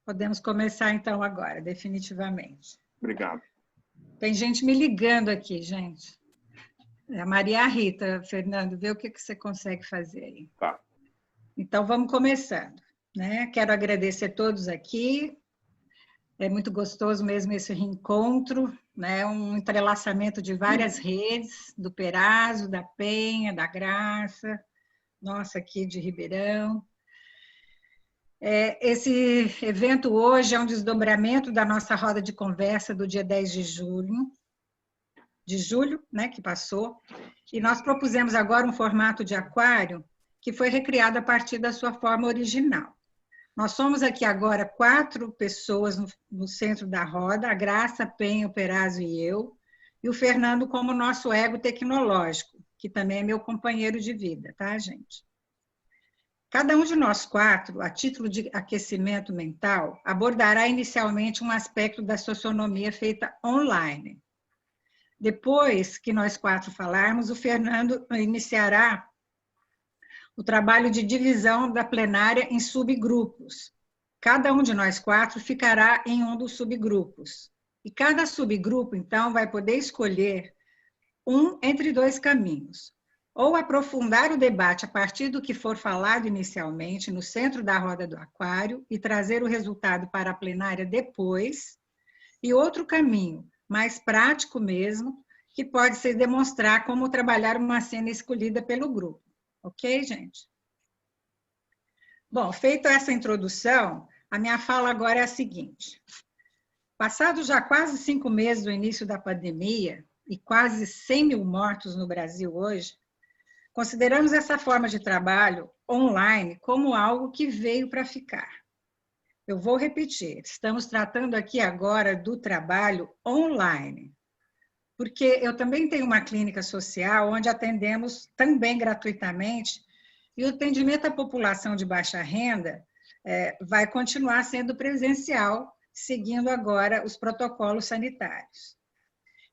Podemos começar, então, agora, definitivamente. Obrigado. Tem gente me ligando aqui, gente. É a Maria Rita, Fernando, vê o que você consegue fazer aí. Tá. Então, vamos começando, né? Quero agradecer a todos aqui. É muito gostoso mesmo esse reencontro, né? Um entrelaçamento de várias redes, do Perazzo, da Penha, da Graça, nossa aqui de Ribeirão. Esse evento hoje é um desdobramento da nossa roda de conversa do dia 10 de julho, né, que passou, e nós propusemos agora um formato de aquário que foi recriado a partir da sua forma original. Nós somos aqui agora 4 pessoas no centro da roda, a Graça, Penha, o Perazzo e eu, e o Fernando como nosso ego tecnológico, que também é meu companheiro de vida, tá, gente? Cada um de nós 4, a título de aquecimento mental, abordará inicialmente um aspecto da socionomia feita online. Depois que nós 4 falarmos, o Fernando iniciará o trabalho de divisão da plenária em subgrupos. Cada um de nós 4 ficará em um dos subgrupos. E cada subgrupo, então, vai poder escolher um entre 2 caminhos. Ou aprofundar o debate a partir do que for falado inicialmente no centro da roda do aquário e trazer o resultado para a plenária depois, e outro caminho, mais prático mesmo, que pode ser demonstrar como trabalhar uma cena escolhida pelo grupo. Ok, gente? Bom, feita essa introdução, a minha fala agora é a seguinte. Passados já quase 5 meses do início da pandemia e quase 100 mil mortos no Brasil hoje, consideramos essa forma de trabalho online como algo que veio para ficar. Eu vou repetir, estamos tratando aqui agora do trabalho online, porque eu também tenho uma clínica social onde atendemos também gratuitamente e o atendimento à população de baixa renda vai continuar sendo presencial, seguindo agora os protocolos sanitários.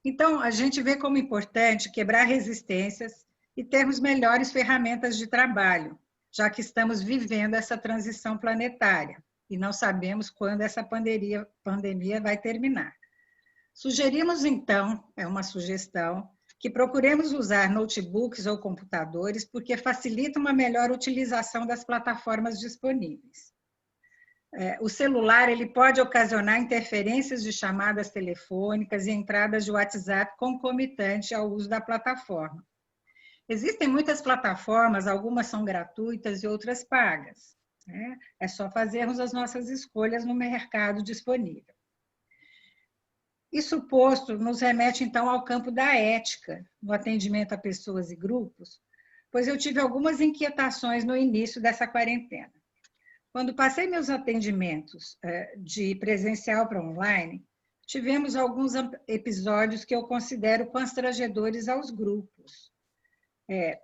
Então, a gente vê como importante quebrar resistências e termos melhores ferramentas de trabalho, já que estamos vivendo essa transição planetária e não sabemos quando essa pandemia vai terminar. Sugerimos, então, é uma sugestão, que procuremos usar notebooks ou computadores, porque facilita uma melhor utilização das plataformas disponíveis. O celular ele pode ocasionar interferências de chamadas telefônicas e entradas de WhatsApp concomitante ao uso da plataforma. Existem muitas plataformas, algumas são gratuitas e outras pagas, né? É só fazermos as nossas escolhas no mercado disponível. Isso posto nos remete, então, ao campo da ética, no atendimento a pessoas e grupos, pois eu tive algumas inquietações no início dessa quarentena. Quando passei meus atendimentos de presencial para online, tivemos alguns episódios que eu considero constrangedores aos grupos.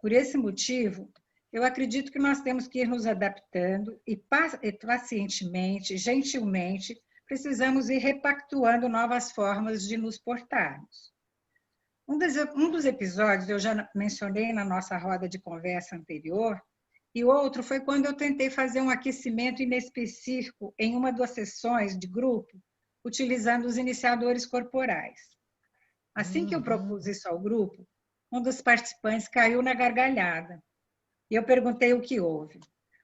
Por esse motivo, eu acredito que nós temos que ir nos adaptando e pacientemente, gentilmente, precisamos ir repactuando novas formas de nos portarmos. Um dos episódios eu já mencionei na nossa roda de conversa anterior, e outro foi quando eu tentei fazer um aquecimento inespecífico em uma das sessões de grupo, utilizando os iniciadores corporais. Assim que eu propus isso ao grupo, um dos participantes caiu na gargalhada. E eu perguntei o que houve.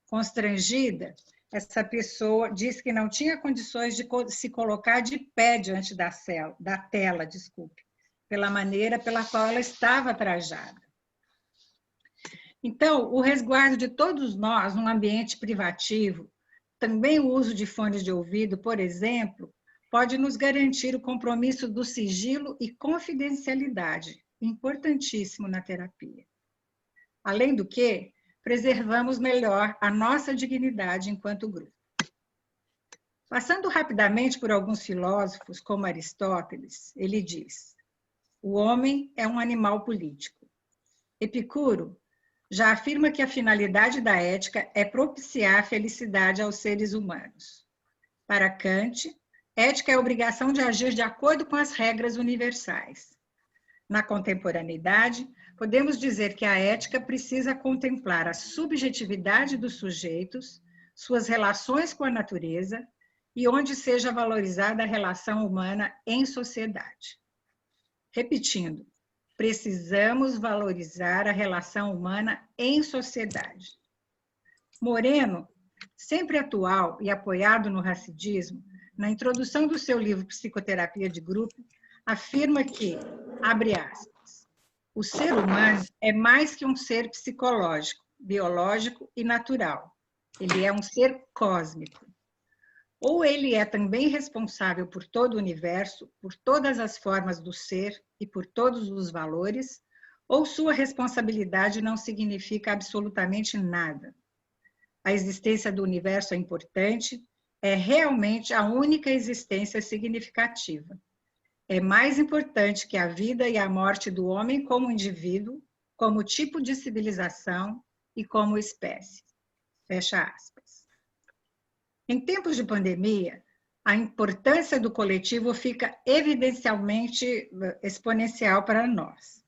Constrangida, essa pessoa disse que não tinha condições de se colocar de pé diante da tela, pela maneira pela qual ela estava trajada. Então, o resguardo de todos nós num ambiente privativo, também o uso de fones de ouvido, por exemplo, pode nos garantir o compromisso do sigilo e confidencialidade, importantíssimo na terapia. Além do que, preservamos melhor a nossa dignidade enquanto grupo. Passando rapidamente por alguns filósofos, como Aristóteles, ele diz: o homem é um animal político. Epicuro já afirma que a finalidade da ética é propiciar a felicidade aos seres humanos. Para Kant, ética é a obrigação de agir de acordo com as regras universais. Na contemporaneidade, podemos dizer que a ética precisa contemplar a subjetividade dos sujeitos, suas relações com a natureza e onde seja valorizada a relação humana em sociedade. Repetindo, precisamos valorizar a relação humana em sociedade. Moreno, sempre atual e apoiado no racidismo, na introdução do seu livro Psicoterapia de Grupo, afirma que, abre aspas, o ser humano é mais que um ser psicológico, biológico e natural. Ele é um ser cósmico. Ou ele é também responsável por todo o universo, por todas as formas do ser e por todos os valores, ou sua responsabilidade não significa absolutamente nada. A existência do universo é importante, é realmente a única existência significativa. É mais importante que a vida e a morte do homem como indivíduo, como tipo de civilização e como espécie. Fecha aspas. Em tempos de pandemia, a importância do coletivo fica evidencialmente exponencial para nós.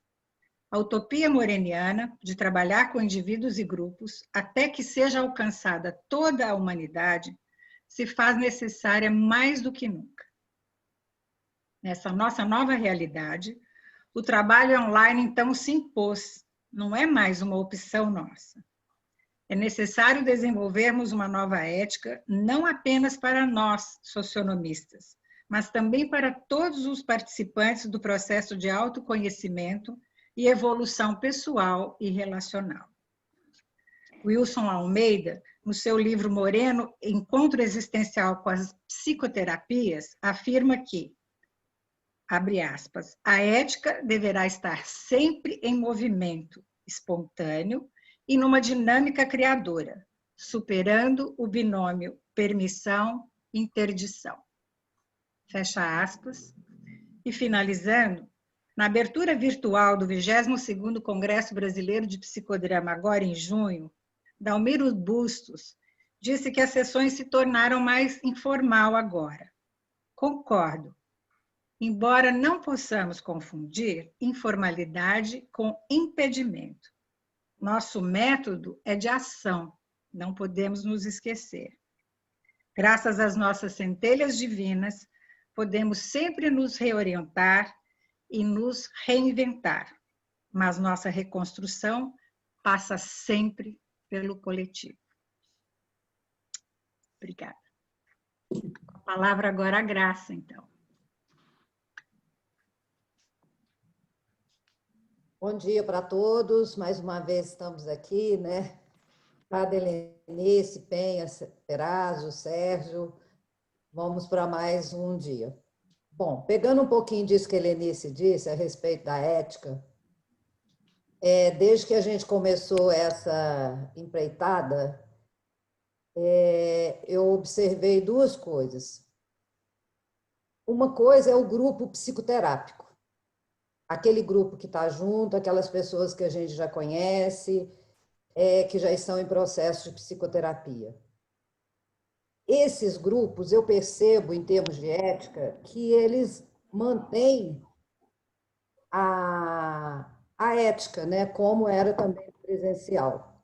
A utopia moreniana de trabalhar com indivíduos e grupos até que seja alcançada toda a humanidade se faz necessária mais do que nunca. Nessa nossa nova realidade, o trabalho online então se impôs, não é mais uma opção nossa. É necessário desenvolvermos uma nova ética, não apenas para nós, socionomistas, mas também para todos os participantes do processo de autoconhecimento e evolução pessoal e relacional. Wilson Almeida, no seu livro Moreno, Encontro Existencial com as Psicoterapias, afirma que, abre aspas, a ética deverá estar sempre em movimento espontâneo e numa dinâmica criadora, superando o binômio permissão-interdição. Fecha aspas. E finalizando, na abertura virtual do 22º Congresso Brasileiro de Psicodrama, agora em junho, Dalmiro Bustos disse que as sessões se tornaram mais informal agora. Concordo. Embora não possamos confundir informalidade com impedimento. Nosso método é de ação, não podemos nos esquecer. Graças às nossas centelhas divinas, podemos sempre nos reorientar e nos reinventar, mas nossa reconstrução passa sempre pelo coletivo. Obrigada. A palavra agora à Graça, então. Bom dia para todos, mais uma vez estamos aqui, né? Cada Helenice, Penha, Perazzo, Sérgio, vamos para mais um dia. Bom, pegando um pouquinho disso que a Helenice disse a respeito da ética, desde que a gente começou essa empreitada, eu observei duas coisas. Uma coisa é o grupo psicoterápico, aquele grupo que está junto, aquelas pessoas que a gente já conhece, que já estão em processo de psicoterapia. Esses grupos, eu percebo, em termos de ética, que eles mantêm a ética, né, como era também presencial.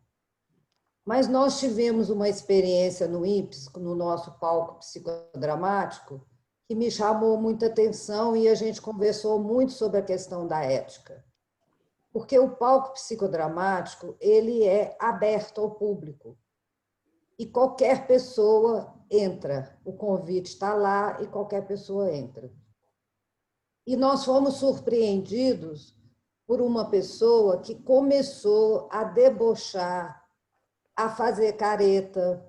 Mas nós tivemos uma experiência no INPS, no nosso palco psicodramático, que me chamou muita atenção e a gente conversou muito sobre a questão da ética. Porque o palco psicodramático, ele é aberto ao público. E qualquer pessoa entra. O convite está lá e qualquer pessoa entra. E nós fomos surpreendidos por uma pessoa que começou a debochar, a fazer careta.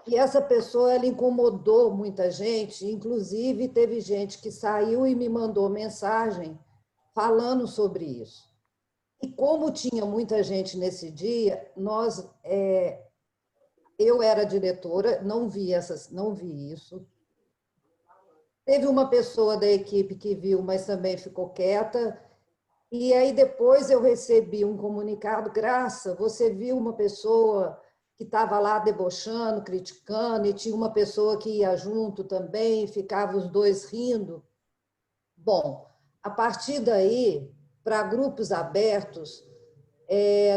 E essa pessoa, ela incomodou muita gente, inclusive teve gente que saiu e me mandou mensagem falando sobre isso. E como tinha muita gente nesse dia, eu era diretora, não vi isso. Teve uma pessoa da equipe que viu, mas também ficou quieta. E aí depois eu recebi um comunicado: Graça, você viu uma pessoa que estava lá debochando, criticando, e tinha uma pessoa que ia junto também, ficava os dois rindo. Bom, a partir daí, para grupos abertos,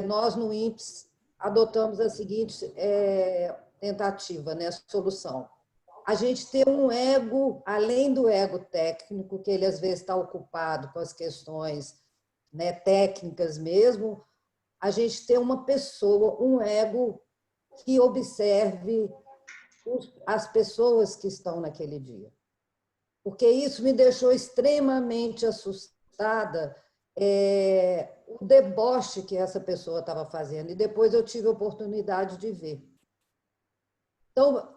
nós no INPS adotamos a seguinte tentativa, né, solução. a gente ter um ego, além do ego técnico, que ele às vezes está ocupado com as questões, né, técnicas mesmo, a gente ter uma pessoa, um ego que observe as pessoas que estão naquele dia. Porque isso me deixou extremamente assustada, o deboche que essa pessoa estava fazendo. E depois eu tive a oportunidade de ver. Então,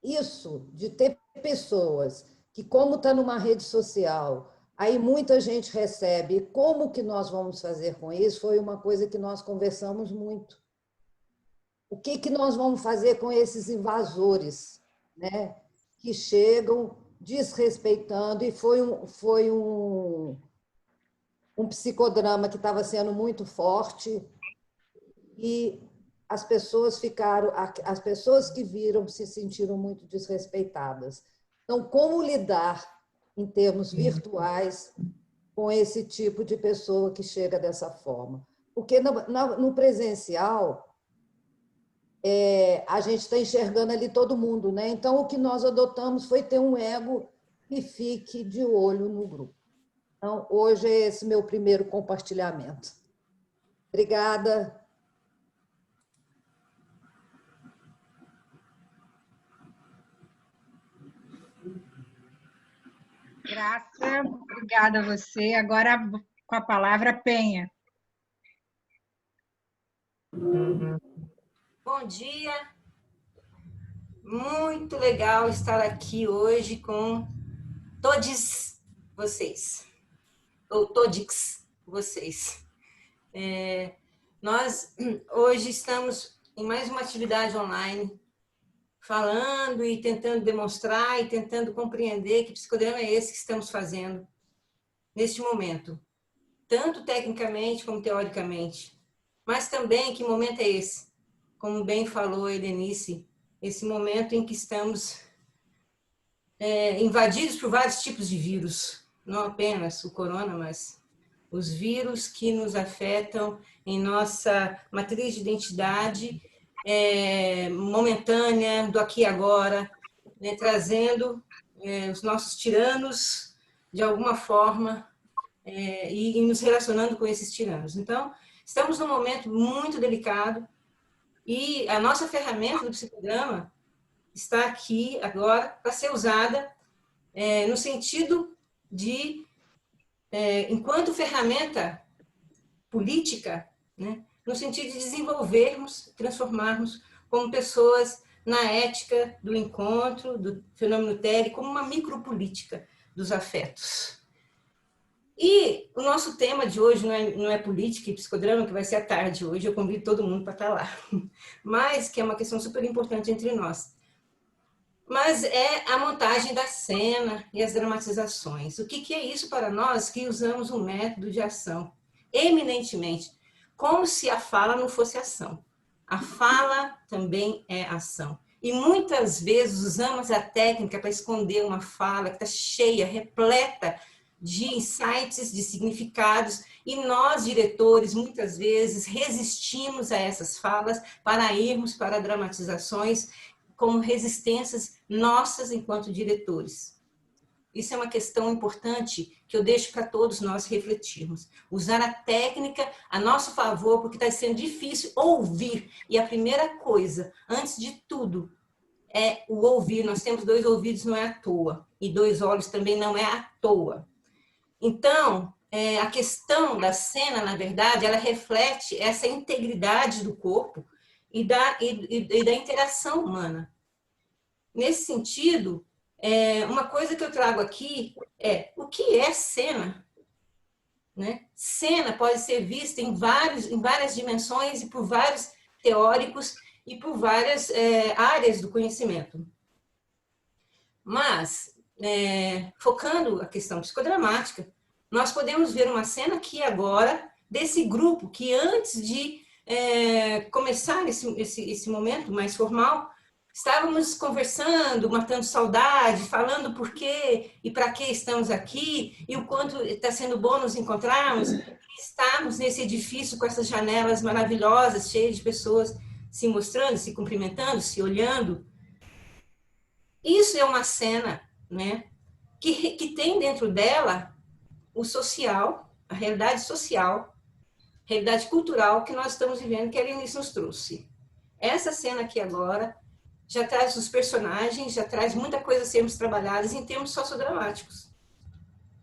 isso de ter pessoas que, como está numa rede social, aí muita gente recebe, como que nós vamos fazer com isso? Foi uma coisa que nós conversamos muito. O que que nós vamos fazer com esses invasores, né? Que chegam desrespeitando, e foi um psicodrama que estava sendo muito forte, e as pessoas que viram se sentiram muito desrespeitadas. Então, como lidar em termos virtuais com esse tipo de pessoa que chega dessa forma? Porque no presencial, a gente está enxergando ali todo mundo, né? Então, o que nós adotamos foi ter um ego que fique de olho no grupo. Então, hoje é esse meu primeiro compartilhamento. Obrigada. Graça, obrigada a você. Agora, com a palavra, Penha. Bom dia. Muito legal estar aqui hoje com todos vocês, ou todix vocês. Nós hoje estamos em mais uma atividade online, falando e tentando demonstrar e tentando compreender que psicodrama é esse que estamos fazendo neste momento, tanto tecnicamente como teoricamente, mas também que momento é esse, como bem falou a Helenice, esse momento em que estamos invadidos por vários tipos de vírus, não apenas o corona, mas os vírus que nos afetam em nossa matriz de identidade momentânea, do aqui e agora, né, trazendo os nossos tiranos, de alguma forma, e nos relacionando com esses tiranos. Então, estamos num momento muito delicado e a nossa ferramenta do psicodrama está aqui agora para ser usada no sentido de, enquanto ferramenta política, né, no sentido de desenvolvermos, transformarmos como pessoas na ética do encontro, do fenômeno tele, como uma micropolítica dos afetos. E o nosso tema de hoje não é política e psicodrama, que vai ser à tarde hoje, eu convido todo mundo para estar lá, mas que é uma questão super importante entre nós. Mas é a montagem da cena e as dramatizações. O que é isso para nós que usamos um método de ação eminentemente, como se a fala não fosse ação. A fala também é ação. E muitas vezes usamos a técnica para esconder uma fala que está cheia, repleta de insights, de significados, e nós, diretores, muitas vezes resistimos a essas falas para irmos para dramatizações como resistências nossas enquanto diretores. Isso é uma questão importante que eu deixo para todos nós refletirmos. Usar a técnica a nosso favor, porque está sendo difícil ouvir. E a primeira coisa, antes de tudo, é o ouvir. Nós temos 2 ouvidos, não é à toa. E 2 olhos também não é à toa. Então, a questão da cena, na verdade, ela reflete essa integridade do corpo e da interação humana. Nesse sentido, uma coisa que eu trago aqui é o que é cena, né? Cena pode ser vista em várias dimensões e por vários teóricos e por várias áreas do conhecimento. Mas, focando a questão psicodramática, nós podemos ver uma cena aqui agora desse grupo que antes de começar esse momento mais formal, estávamos conversando, matando saudade, falando por quê e para que estamos aqui e o quanto está sendo bom nos encontrarmos. Estamos nesse edifício com essas janelas maravilhosas, cheias de pessoas se mostrando, se cumprimentando, se olhando. Isso é uma cena, né, que tem dentro dela o social, a realidade cultural que nós estamos vivendo, que a Elenice nos trouxe. Essa cena aqui agora já traz os personagens, já traz muita coisa a sermos trabalhadas em termos sociodramáticos.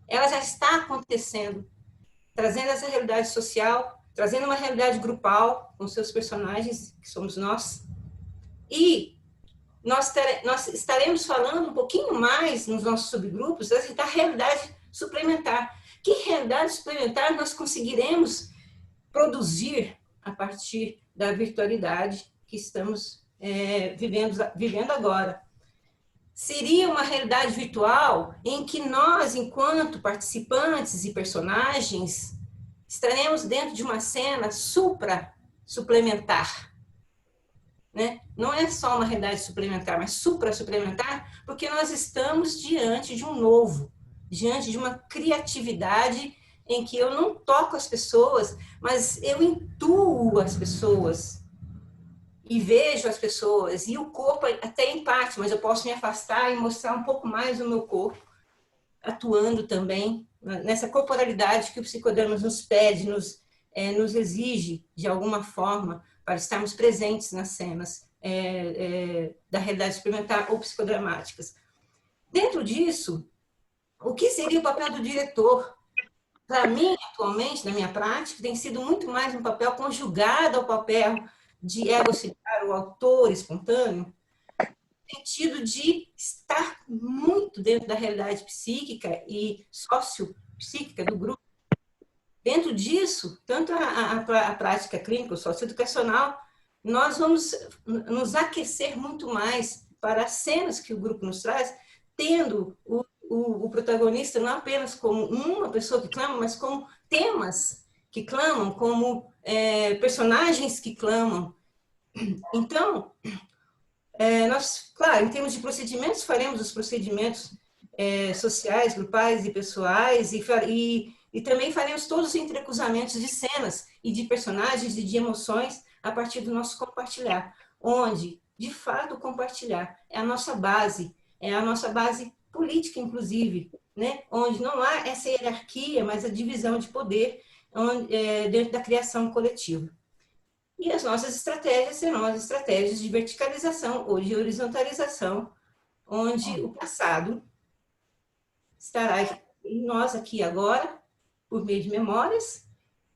Ela já está acontecendo, trazendo essa realidade social, trazendo uma realidade grupal com seus personagens, que somos nós. E nós estaremos falando um pouquinho mais nos nossos subgrupos da realidade suplementar. Que realidade suplementar nós conseguiremos produzir a partir da virtualidade que estamos vivendo agora? Seria uma realidade virtual em que nós, enquanto participantes e personagens, estaremos dentro de uma cena suplementar. Né? Não é só uma realidade suplementar, mas supra-suplementar, porque nós estamos diante de um novo, diante de uma criatividade em que eu não toco as pessoas, mas eu intuo as pessoas e vejo as pessoas, e o corpo até em parte, mas eu posso me afastar e mostrar um pouco mais do meu corpo, atuando também nessa corporalidade que o psicodrama nos pede, nos exige de alguma forma para estarmos presentes nas cenas da realidade experimental ou psicodramáticas. Dentro disso, o que seria o papel do diretor? Para mim, atualmente, na minha prática, tem sido muito mais um papel conjugado ao papel de ego-auxiliar, o autor espontâneo, no sentido de estar muito dentro da realidade psíquica e sociopsíquica do grupo. Dentro disso, tanto a prática clínica, o socioeducacional, nós vamos nos aquecer muito mais para as cenas que o grupo nos traz, tendo o protagonista não apenas como uma pessoa que clama, mas como temas que clamam, como personagens que clamam. Então, nós, claro, em termos de procedimentos, faremos os procedimentos sociais, grupais e pessoais, e também faremos todos os entrecruzamentos de cenas e de personagens e de emoções a partir do nosso compartilhar, onde, de fato, compartilhar é a nossa base política, inclusive, né? Onde não há essa hierarquia, mas a divisão de poder dentro da criação coletiva. E as nossas estratégias serão as estratégias de verticalização ou de horizontalização, onde o passado estará em nós aqui agora, por meio de memórias,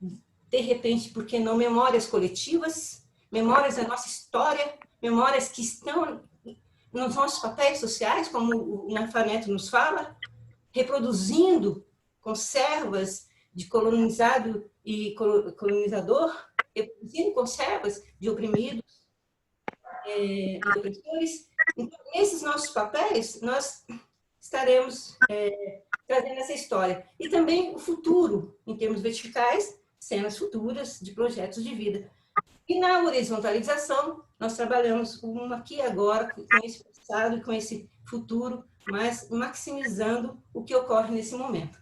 de repente, por que não memórias coletivas, memórias da nossa história, memórias que estão nos nossos papéis sociais, como o Nafaneto nos fala, reproduzindo conservas de colonizado e colonizador, reproduzindo conservas de oprimidos, de opressores. Então, nesses nossos papéis, nós estaremos trazendo essa história. E também o futuro, em termos verticais, cenas futuras de projetos de vida. E na horizontalização, nós trabalhamos aqui e agora, com esse passado e com esse futuro, mas maximizando o que ocorre nesse momento.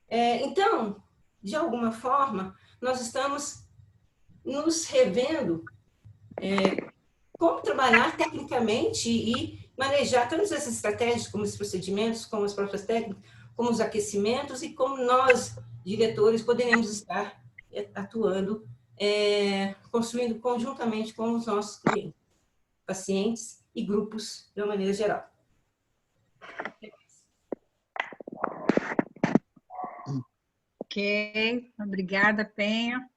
Então, de alguma forma, nós estamos nos revendo como trabalhar tecnicamente e manejar todas essas estratégias, como os procedimentos, como as próprias técnicas, como os aquecimentos e como nós, diretores, poderemos estar atuando, construindo conjuntamente com os nossos clientes, pacientes e grupos de uma maneira geral. Ok, obrigada, Penha.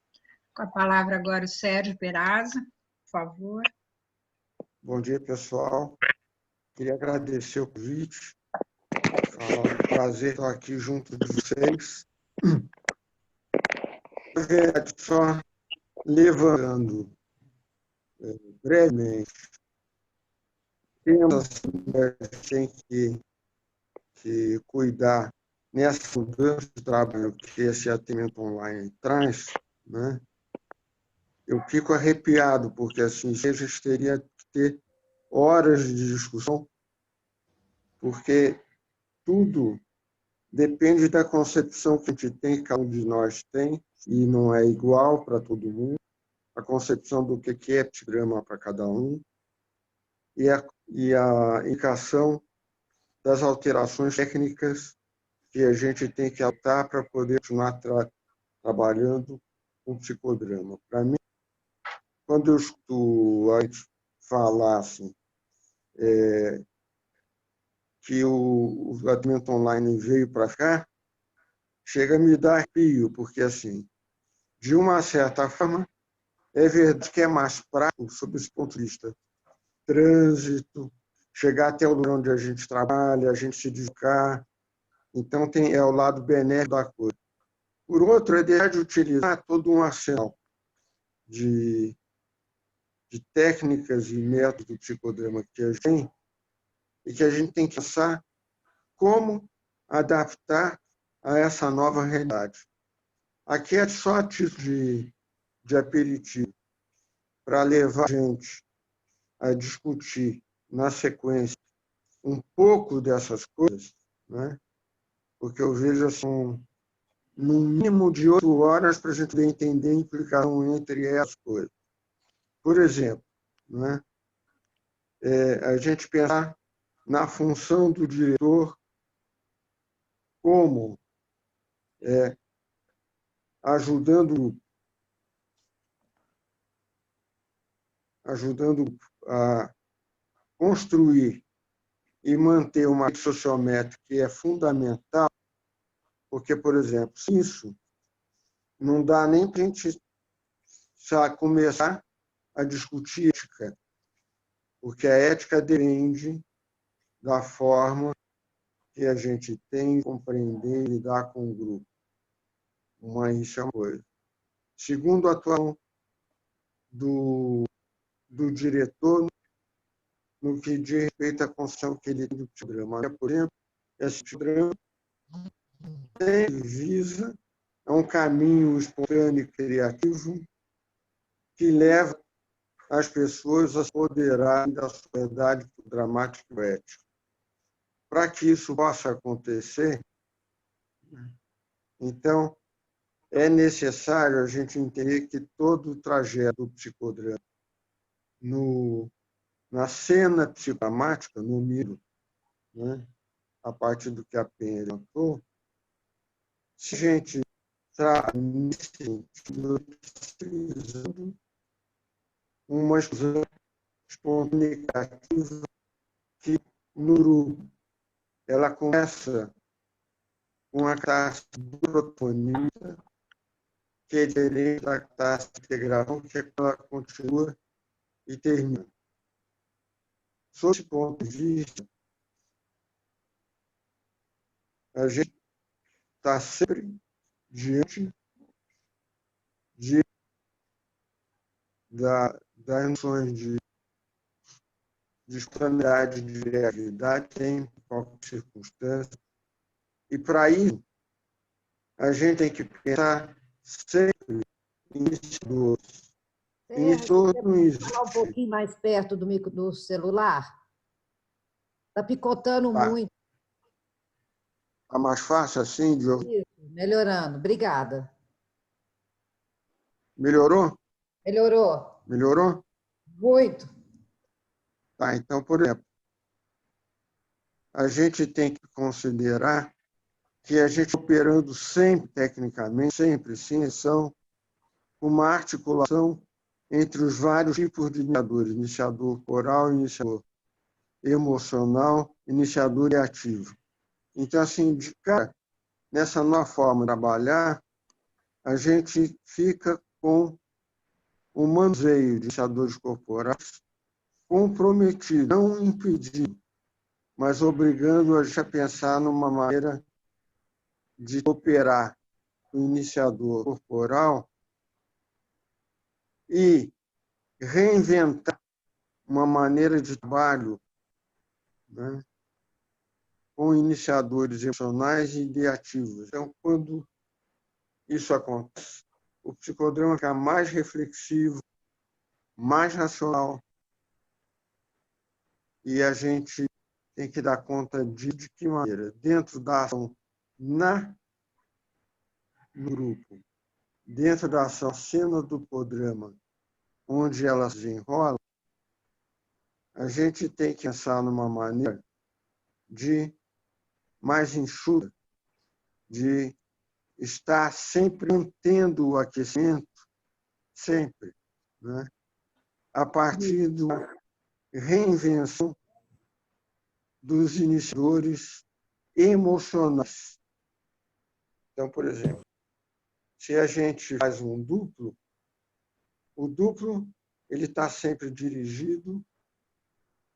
Com a palavra agora o Sérgio Peraza, por favor. Bom dia, pessoal. Queria agradecer o convite. É um prazer estar aqui junto de vocês. Só levando brevemente, temos tem que cuidar nessa mudança de trabalho que esse atendimento online traz, né? Eu fico arrepiado, porque assim, vocês teriam que ter horas de discussão, porque tudo depende da concepção que a gente tem, cada um de nós tem, e não é igual para todo mundo, a concepção do que é psicodrama para cada um, e e a indicação das alterações técnicas que a gente tem que adotar para poder continuar trabalhando com psicodrama. Para mim, quando eu escuto a gente falar assim, que o atendimento online veio para cá, chega a me dar arrepio, porque, assim, de uma certa forma, é verdade que é mais prático, sob esse ponto de vista. Trânsito, chegar até o lugar onde a gente trabalha, a gente se deslocar. Então, é o lado benéfico da coisa. Por outro, é deixar de utilizar todo um arsenal de técnicas e métodos do psicodrama que a gente tem e que a gente tem que pensar como adaptar a essa nova realidade. Aqui é só a título de aperitivo para levar a gente a discutir na sequência um pouco dessas coisas, né? Porque eu vejo assim, no mínimo de 8 horas para a gente entender a implicação entre essas coisas. Por exemplo, né? A gente pensar na função do diretor como ajudando a construir e manter uma rede sociométrica que é fundamental, porque, por exemplo, isso não dá nem para a gente começar a discutir ética, porque a ética depende da forma que a gente tem de compreender e lidar com o grupo. Isso é uma coisa. Segundo, a atuação do diretor no que diz respeito à construção que ele tem do psicodrama. Por exemplo, esse psicodrama visa um caminho espontâneo e criativo que leva as pessoas a se apoderarem da sociedade dramática e ética. Para que isso possa acontecer, então, é necessário a gente entender que todo o trajeto do psicodrama na cena psicodramática, no miro, né, a partir do que a Penha levantou, se a gente está nesse sentido, precisando uma exclusão espontânea que, no grupo, ela começa com a classe protonita, que é diferente da classe de integração, que ela continua e termina. Sob esse ponto de vista, a gente está sempre diante das noções de espontaneidade, de realidade, em qualquer circunstância. E, para isso, a gente tem que pensar sempre em iniciadores. Iniciador não existe. Falar um pouquinho mais perto do celular? Está picotando muito. Está mais fácil assim, Diogo? Isso, melhorando. Obrigada. Melhorou? Melhorou. Melhorou? Muito. Tá, então, por exemplo, a gente tem que considerar que a gente operando sempre tecnicamente, sempre sim, são uma articulação entre os vários tipos de iniciadores, iniciador oral, iniciador emocional, iniciador e ativo. Então, assim, de cara, nessa nova forma de trabalhar, a gente fica com o manuseio de iniciadores corporais comprometido, não impedido, mas obrigando a gente a pensar numa maneira de operar o iniciador corporal e reinventar uma maneira de trabalho, né, com iniciadores emocionais e ideativos. Então, quando isso acontece, o psicodrama fica mais reflexivo, mais racional, e a gente tem que dar conta de que maneira, dentro da ação no grupo, dentro da ação cena do psicodrama, onde ela se enrola, a gente tem que pensar numa maneira de mais enxuta, de estar sempre mantendo o aquecimento, sempre, né? A partir da reinvenção dos iniciadores emocionais. Então, por exemplo, se a gente faz um duplo, o duplo ele está sempre dirigido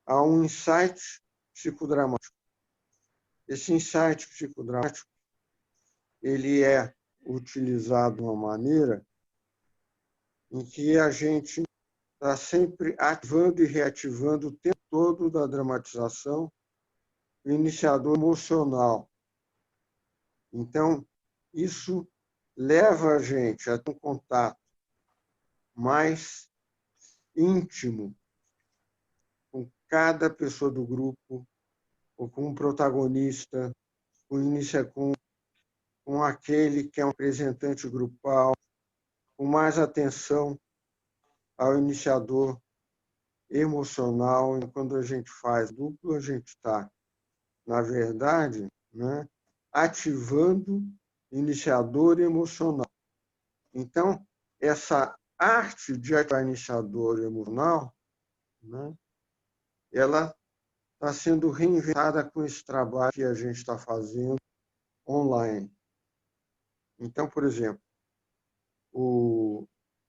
a um insight psicodramático. Esse insight psicodramático ele é utilizado de uma maneira em que a gente está sempre ativando e reativando o tempo todo da dramatização o iniciador emocional. Então, isso leva a gente a ter um contato mais íntimo com cada pessoa do grupo, ou com um protagonista, com aquele que é um representante grupal, com mais atenção ao iniciador emocional. E quando a gente faz duplo, a gente está, na verdade, né, ativando o iniciador emocional. Então, essa arte de ativar iniciador emocional, né, ela está sendo reinventada com esse trabalho que a gente está fazendo online. Então, por exemplo,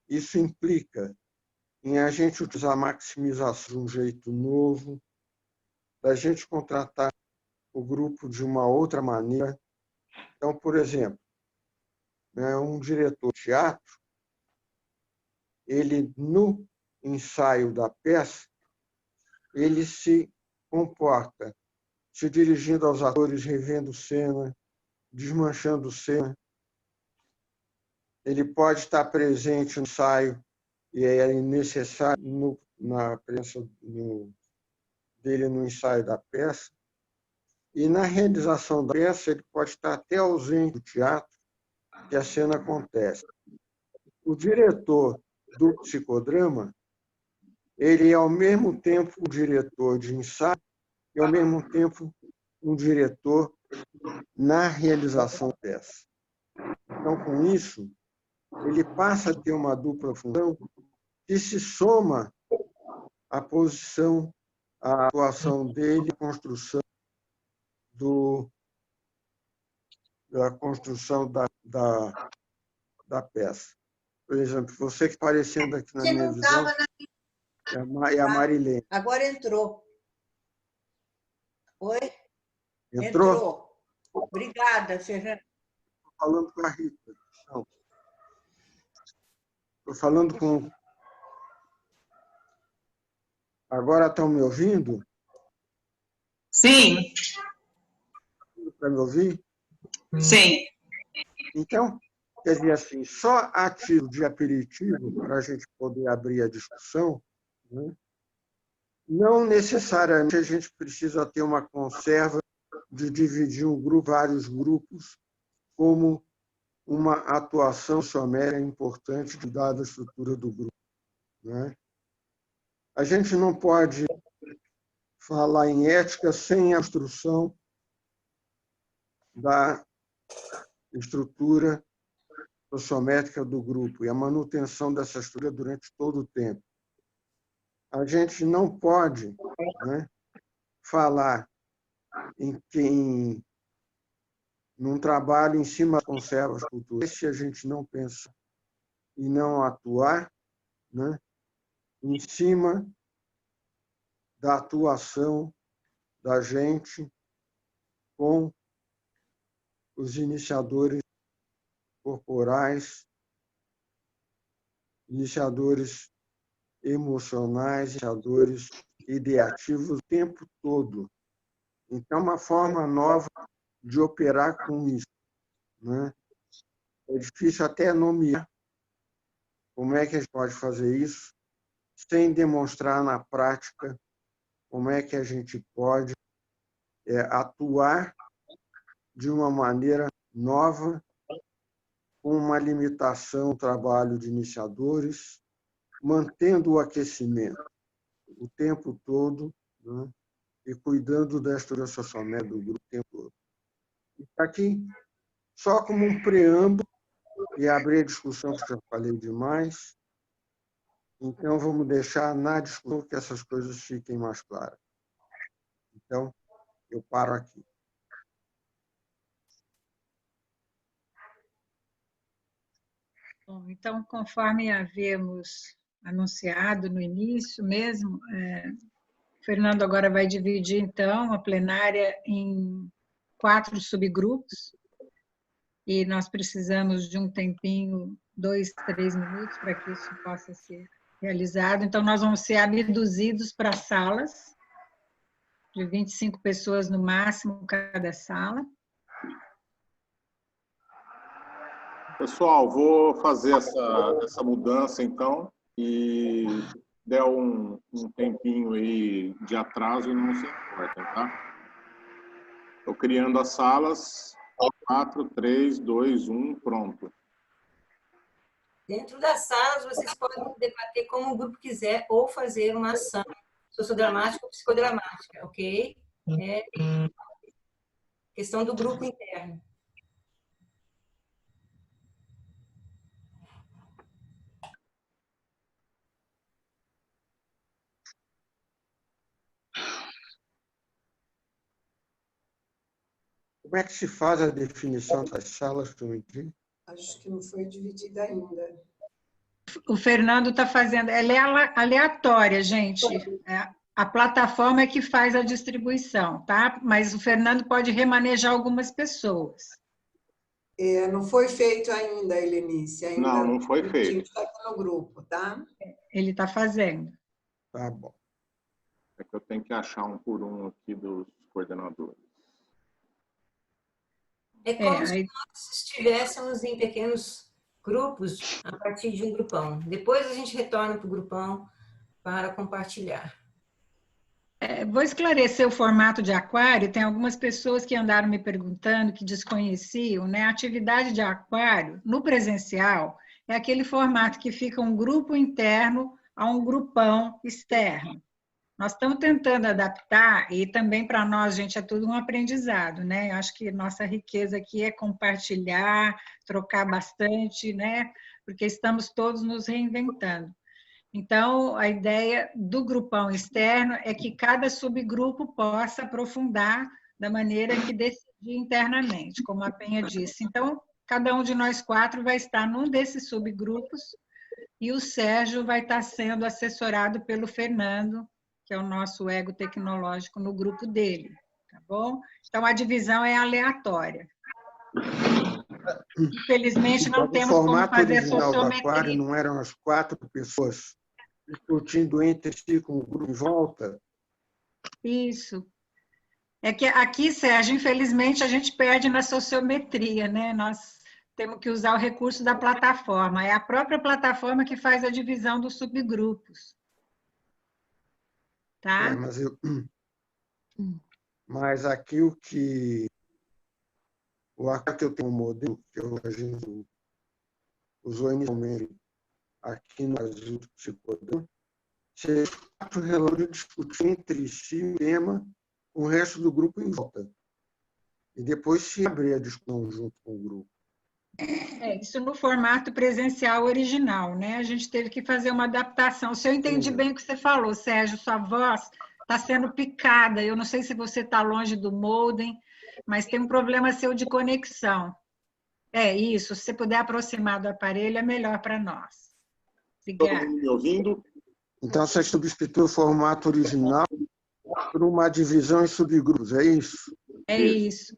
isso implica em a gente utilizar a maximização de um jeito novo, da gente contratar o grupo de uma outra maneira. Então, por exemplo, né, um diretor de teatro, ele, no ensaio da peça, ele se comporta se dirigindo aos atores, revendo cena, desmanchando cena. Ele pode estar presente no ensaio e é necessário na presença dele no ensaio da peça. E na realização da peça, ele pode estar até ausente do teatro, que a cena acontece. O diretor do psicodrama, ele é ao mesmo tempo um diretor de ensaio e ao mesmo tempo um diretor na realização da peça. Então, com isso, ele passa a ter uma dupla função que se soma à posição, à atuação dele, à construção da peça. Por exemplo, você que aparecendo aqui na minha visão é a Marilene. Agora entrou. Oi? Entrou? Obrigada, Fernanda. Estou falando com a Rita. Estou falando com... Agora estão me ouvindo? Sim. Para me ouvir? Sim. Então, quer dizer assim, só ativo de aperitivo, para a gente poder abrir a discussão, né? Não necessariamente a gente precisa ter uma conserva de dividir um grupo, vários grupos, como uma atuação soméria importante dada a estrutura do grupo, né? A gente não pode falar em ética sem a construção da estrutura sociométrica do grupo e a manutenção dessa estrutura durante todo o tempo. A gente não pode, né, falar num trabalho em cima das conservas culturais se a gente não pensar e não atuar, né, em cima da atuação da gente com os iniciadores corporais, iniciadores emocionais, iniciadores ideativos o tempo todo. Então, uma forma nova de operar com isso, né? É difícil até nomear como é que a gente pode fazer isso sem demonstrar na prática como é que a gente pode atuar de uma maneira nova, com uma limitação ao trabalho de iniciadores, mantendo o aquecimento. o tempo todo, né? E cuidando da estrutura social média do grupo o tempo todo. Está aqui só como um preâmbulo e abrir a discussão, que já falei demais. Então, vamos deixar na discussão que essas coisas fiquem mais claras. Então, eu paro aqui. Bom, então, conforme havíamos anunciado no início mesmo, o Fernando agora vai dividir, então, a plenária em 4 subgrupos, e nós precisamos de um tempinho, 2, 3 minutos, para que isso possa ser realizado. Então, nós vamos ser abduzidos para salas, de 25 pessoas no máximo cada sala. Pessoal, vou fazer essa mudança, então, e der um tempinho aí de atraso, não se importem, tá? Estou criando as salas. 4, 3, 2, 1, pronto. Dentro das salas, vocês podem debater como o grupo quiser ou fazer uma ação sociodramática ou psicodramática, ok? É questão do grupo interno. Como é que se faz a definição das salas que eu entendi? Acho que não foi dividida ainda. O Fernando está fazendo, ela é aleatória, gente. A plataforma é que faz a distribuição, tá? Mas o Fernando pode remanejar algumas pessoas. Não foi feito ainda, Helenice. Ainda Não foi feito. Está aqui no grupo, tá? Ele está fazendo. Tá bom. É que eu tenho que achar um por um aqui dos coordenadores. É como se nós estivéssemos em pequenos grupos a partir de um grupão. Depois a gente retorna para o grupão para compartilhar. Vou esclarecer o formato de aquário. Tem algumas pessoas que andaram me perguntando, que desconheciam, né? A atividade de aquário, no presencial, é aquele formato que fica um grupo interno a um grupão externo. Nós estamos tentando adaptar, e também para nós, gente, é tudo um aprendizado, né? Eu acho que nossa riqueza aqui é compartilhar, trocar bastante, né? Porque estamos todos nos reinventando. Então, a ideia do grupão externo é que cada subgrupo possa aprofundar da maneira que decidir internamente, como a Penha disse. Então, cada um de nós 4 vai estar num desses subgrupos, e o Sérgio vai estar sendo assessorado pelo Fernando, que é o nosso ego tecnológico, no grupo dele, tá bom? Então, a divisão é aleatória. Infelizmente, não temos como fazer sociometria. O formato original do aquário não eram as 4 pessoas discutindo entre si com o grupo em volta? Isso. É que aqui, Sérgio, infelizmente, a gente perde na sociometria, né? Nós temos que usar o recurso da plataforma. É a própria plataforma que faz a divisão dos subgrupos. Tá? Mas aqui o aquário que eu tenho um modelo que a gente usou inicialmente aqui no Brasil do Psicodrama, se os 4 resolveram discutir entre si o tema com o resto do grupo em volta. E depois se abrir a discussão junto com o grupo. Isso no formato presencial original, né? A gente teve que fazer uma adaptação. Se eu entendi bem o que você falou, Sérgio, sua voz está sendo picada. Eu não sei se você está longe do modem, mas tem um problema seu de conexão. Isso. Se você puder aproximar do aparelho, é melhor para nós. Obrigada. Todo mundo me ouvindo? Então, você substitui o formato original por uma divisão em subgrupos, é isso? É isso.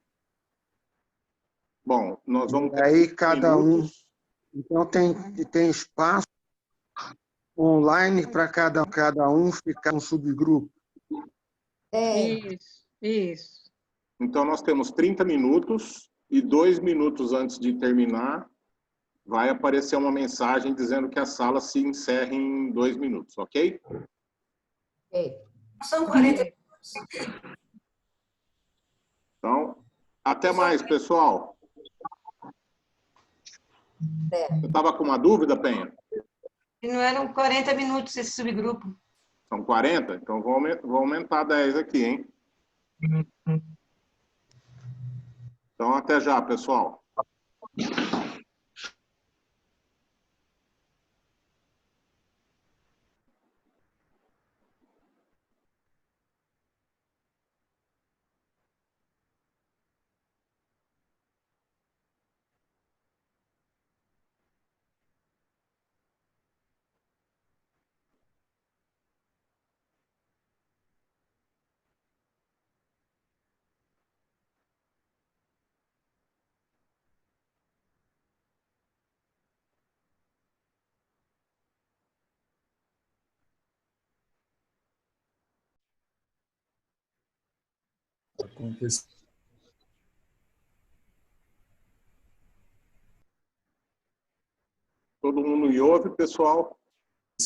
Bom, nós vamos... E aí, cada um... Então, tem espaço online para cada um ficar um subgrupo. Isso. Então, nós temos 30 minutos e 2 minutos antes de terminar, vai aparecer uma mensagem dizendo que a sala se encerra em 2 minutos, ok? São 40 minutos. Então, até mais, pessoal. Você estava com uma dúvida, Penha? E não eram 40 minutos esse subgrupo. São 40? Então vou aumentar 10 aqui, hein? Então até já, pessoal. Aconteceu Todo mundo me ouve, pessoal?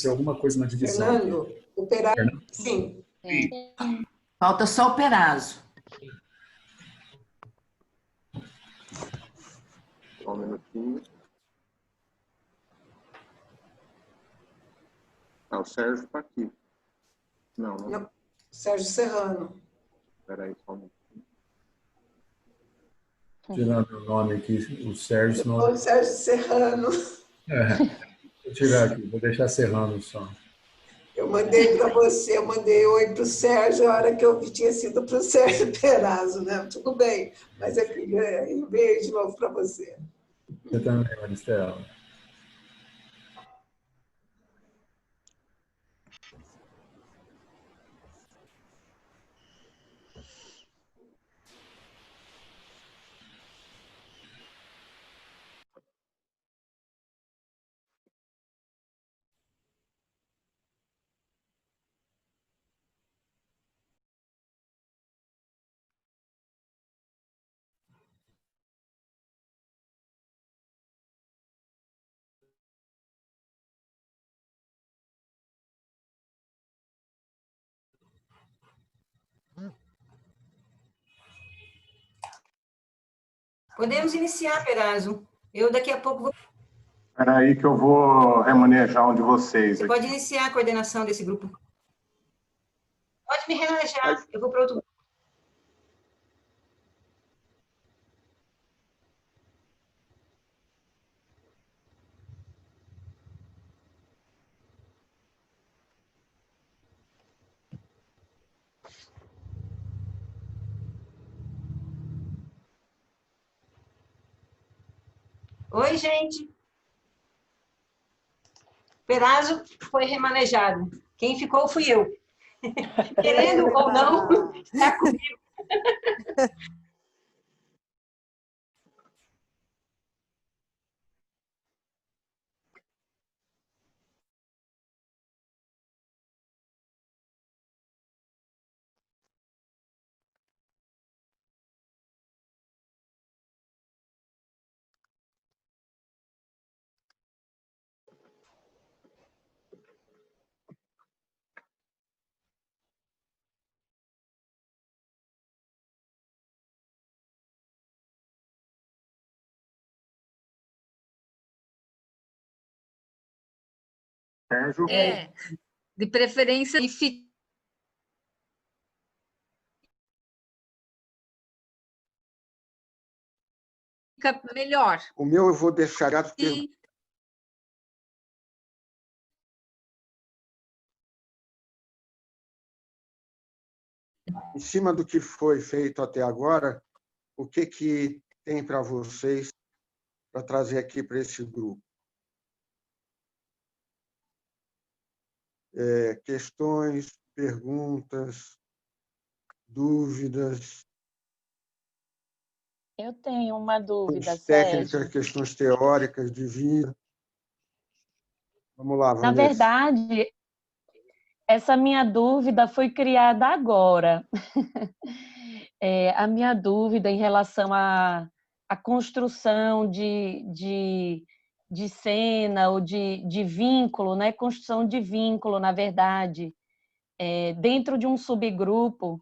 alguma coisa na divisão aqui. Fernando, o Perazzo, sim. Falta só o Perazzo. Só um minutinho. Ah, o Sérgio está aqui. Não. Não, Sérgio Serrano. Espera aí, só um minutinho. Tirando o nome aqui, o Sérgio. Senão... O Sérgio Serrano. Vou tirar aqui, vou deixar Serrano só. Eu mandei para você, eu mandei oi para o Sérgio, a hora que eu vi tinha sido para o Sérgio Perazzo, né? Tudo bem, mas eu enviei de novo para você. Você também, Maristela. Podemos iniciar, Perazzo. Eu daqui a pouco vou... Espera aí que eu vou remanejar um de vocês. Você Aqui. pode iniciar a coordenação desse grupo. Pode me remanejar, eu vou para outro grupo. Oi, gente. Perazzo foi remanejado. Quem ficou fui eu. Querendo ou não, está comigo. Sérgio? De preferência, e fica melhor. O meu eu vou deixar gato. E Em cima do que foi feito até agora, o que tem para vocês para trazer aqui para esse grupo? Questões, perguntas, dúvidas? Eu tenho uma dúvida, Questões técnicas, Sérgio. questões teóricas de vida. Vamos lá, Na Vanessa. verdade, essa minha dúvida foi criada agora. A minha dúvida em relação à construção de cena ou de vínculo, né? Construção de vínculo, na verdade, dentro de um subgrupo,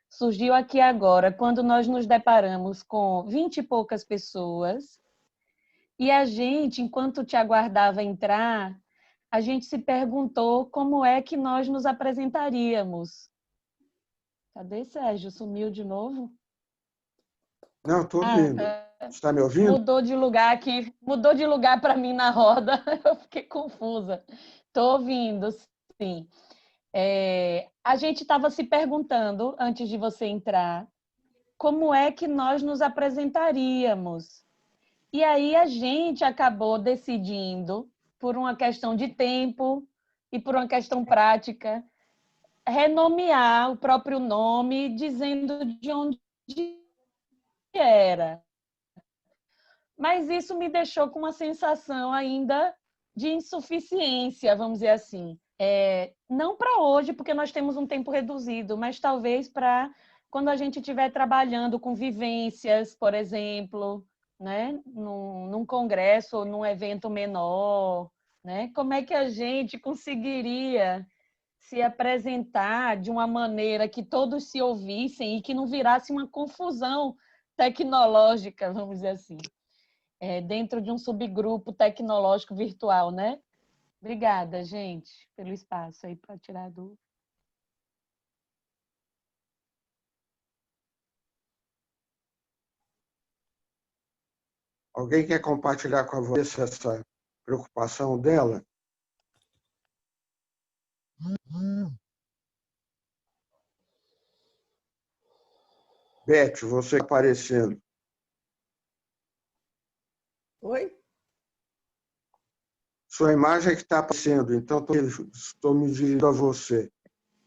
surgiu aqui agora, quando nós nos deparamos com 20 e poucas pessoas, e a gente, enquanto te aguardava entrar, a gente se perguntou como é que nós nos apresentaríamos. Cadê, Sérgio? Sumiu de novo? Não, estou ouvindo. Você está me ouvindo? Mudou de lugar aqui, mudou de lugar para mim na roda, eu fiquei confusa. Estou ouvindo, sim. A gente estava se perguntando, antes de você entrar, como é que nós nos apresentaríamos. E aí a gente acabou decidindo, por uma questão de tempo e por uma questão prática, renomear o próprio nome, dizendo de onde era. Mas isso me deixou com uma sensação ainda de insuficiência, vamos dizer assim. Não para hoje, porque nós temos um tempo reduzido, mas talvez para quando a gente estiver trabalhando com vivências, por exemplo, né? Num congresso ou num evento menor, né? Como é que a gente conseguiria se apresentar de uma maneira que todos se ouvissem e que não virasse uma confusão tecnológica, vamos dizer assim, dentro de um subgrupo tecnológico virtual, né? Obrigada, gente, pelo espaço aí para tirar a dúvida. Alguém quer compartilhar com a Vanessa essa preocupação dela? Beth, você aparecendo. Oi? Sua imagem é que está aparecendo, então estou me dirigindo a você.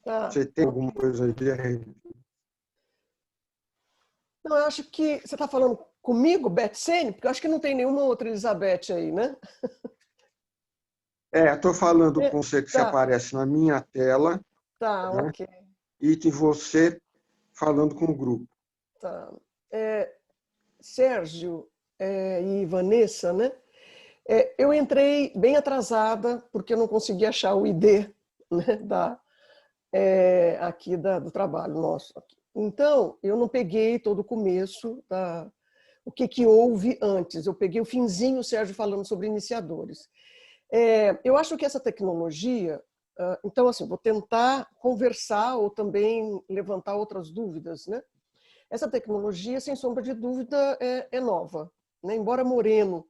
Tá. Você tem alguma coisa a dizer? Não, eu acho que você está falando comigo, Beth Sene, porque eu acho que não tem nenhuma outra Elizabeth aí, né? Estou falando com você que você aparece na minha tela. Tá, né? ok. E de você falando com o grupo. Tá. Sérgio e Vanessa, né? Eu entrei bem atrasada, porque eu não consegui achar o ID, né, aqui do trabalho nosso. Então, eu não peguei todo o começo, o que houve antes. Eu peguei o finzinho, o Sérgio falando sobre iniciadores. Eu acho que essa tecnologia... Então, assim, vou tentar conversar ou também levantar outras dúvidas, né? Essa tecnologia, sem sombra de dúvida, é nova, né? Embora Moreno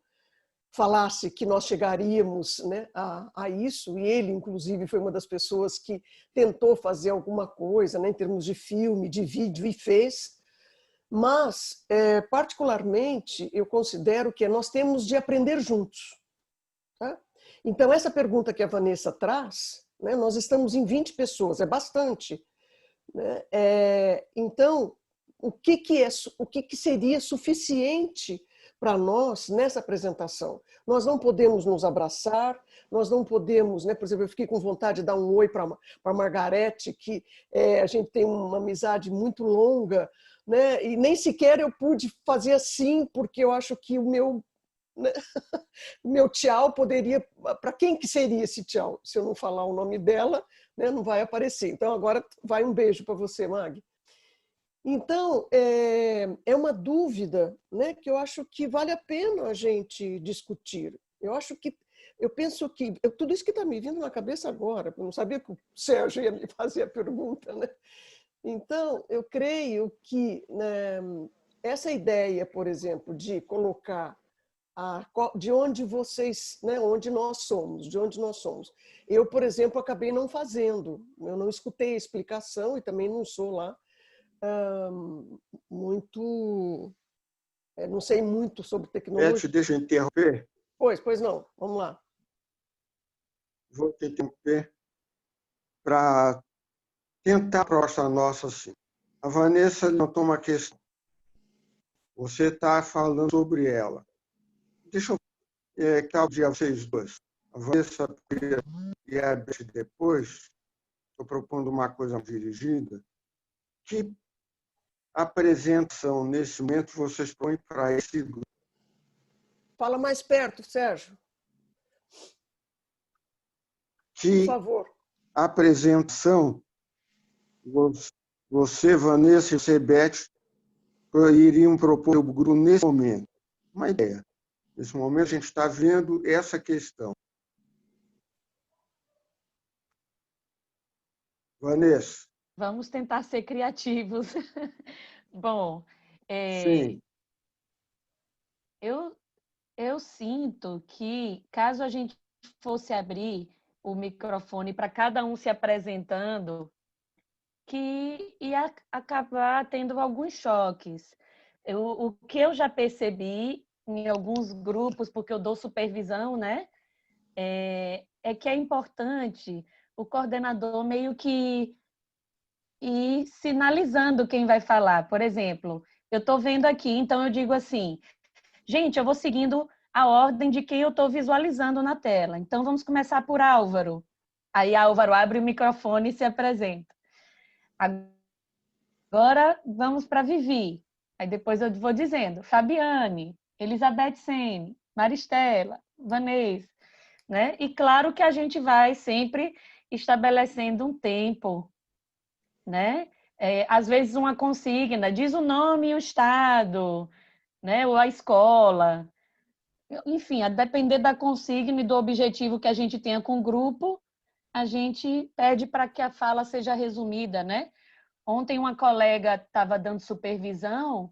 falasse que nós chegaríamos, né, a isso, e ele, inclusive, foi uma das pessoas que tentou fazer alguma coisa, né, em termos de filme, de vídeo, e fez, mas, particularmente, eu considero que nós temos de aprender juntos. Tá? Então, essa pergunta que a Vanessa traz, né, nós estamos em 20 pessoas, é bastante. Né? Então, o que seria suficiente para nós nessa apresentação? Nós não podemos nos abraçar, nós não podemos, né? Por exemplo, eu fiquei com vontade de dar um oi para a Margarete, que a gente tem uma amizade muito longa, né? E nem sequer eu pude fazer assim, porque eu acho que o meu tchau poderia... Para quem que seria esse tchau? Se eu não falar o nome dela, né, não vai aparecer. Então, agora vai um beijo para você, Mag. Então, é uma dúvida, né, que eu acho que vale a pena a gente discutir. Eu penso que... tudo isso que está me vindo na cabeça agora, eu não sabia que o Sérgio ia me fazer a pergunta, né? Então, eu creio que, né, essa ideia, por exemplo, de colocar de onde vocês, né, onde nós somos, de onde nós somos. Eu, por exemplo, acabei não fazendo. Eu não escutei a explicação e também não sou lá muito... não sei muito sobre tecnologia. Deixa eu interromper. Pois não. Vamos lá. Vou te interromper para tentar a próxima nossa assim. A Vanessa levantou uma questão. Você está falando sobre ela. Deixa eu claudiar vocês dois. A Vanessa e a Beth depois. Estou propondo uma coisa dirigida. Que apresentação, nesse momento, vocês põem para esse grupo? Fala mais perto, Sérgio. Que por favor. Apresentação, você, Vanessa e você, Beth, iriam propor o grupo nesse momento. Uma ideia. Nesse momento, a gente está vendo essa questão. Vanessa. Vamos tentar ser criativos. Bom, Sim. eu sinto que, caso a gente fosse abrir o microfone para cada um se apresentando, que ia acabar tendo alguns choques. O que eu já percebi em alguns grupos, porque eu dou supervisão, né? É que é importante o coordenador meio que ir sinalizando quem vai falar. Por exemplo, eu estou vendo aqui, então eu digo assim, gente, eu vou seguindo a ordem de quem eu estou visualizando na tela. Então, vamos começar por Álvaro. Aí, Álvaro abre o microfone e se apresenta. Agora, vamos para Vivi. Aí, depois eu vou dizendo Fabiane, Elizabeth Sene, Maristela, Vanessa. Né? E claro que a gente vai sempre estabelecendo um tempo, né? Às vezes uma consigna, diz o nome e o estado, né? Ou a escola. Enfim, a depender da consigna e do objetivo que a gente tenha com o grupo, a gente pede para que a fala seja resumida, né? Ontem uma colega estava dando supervisão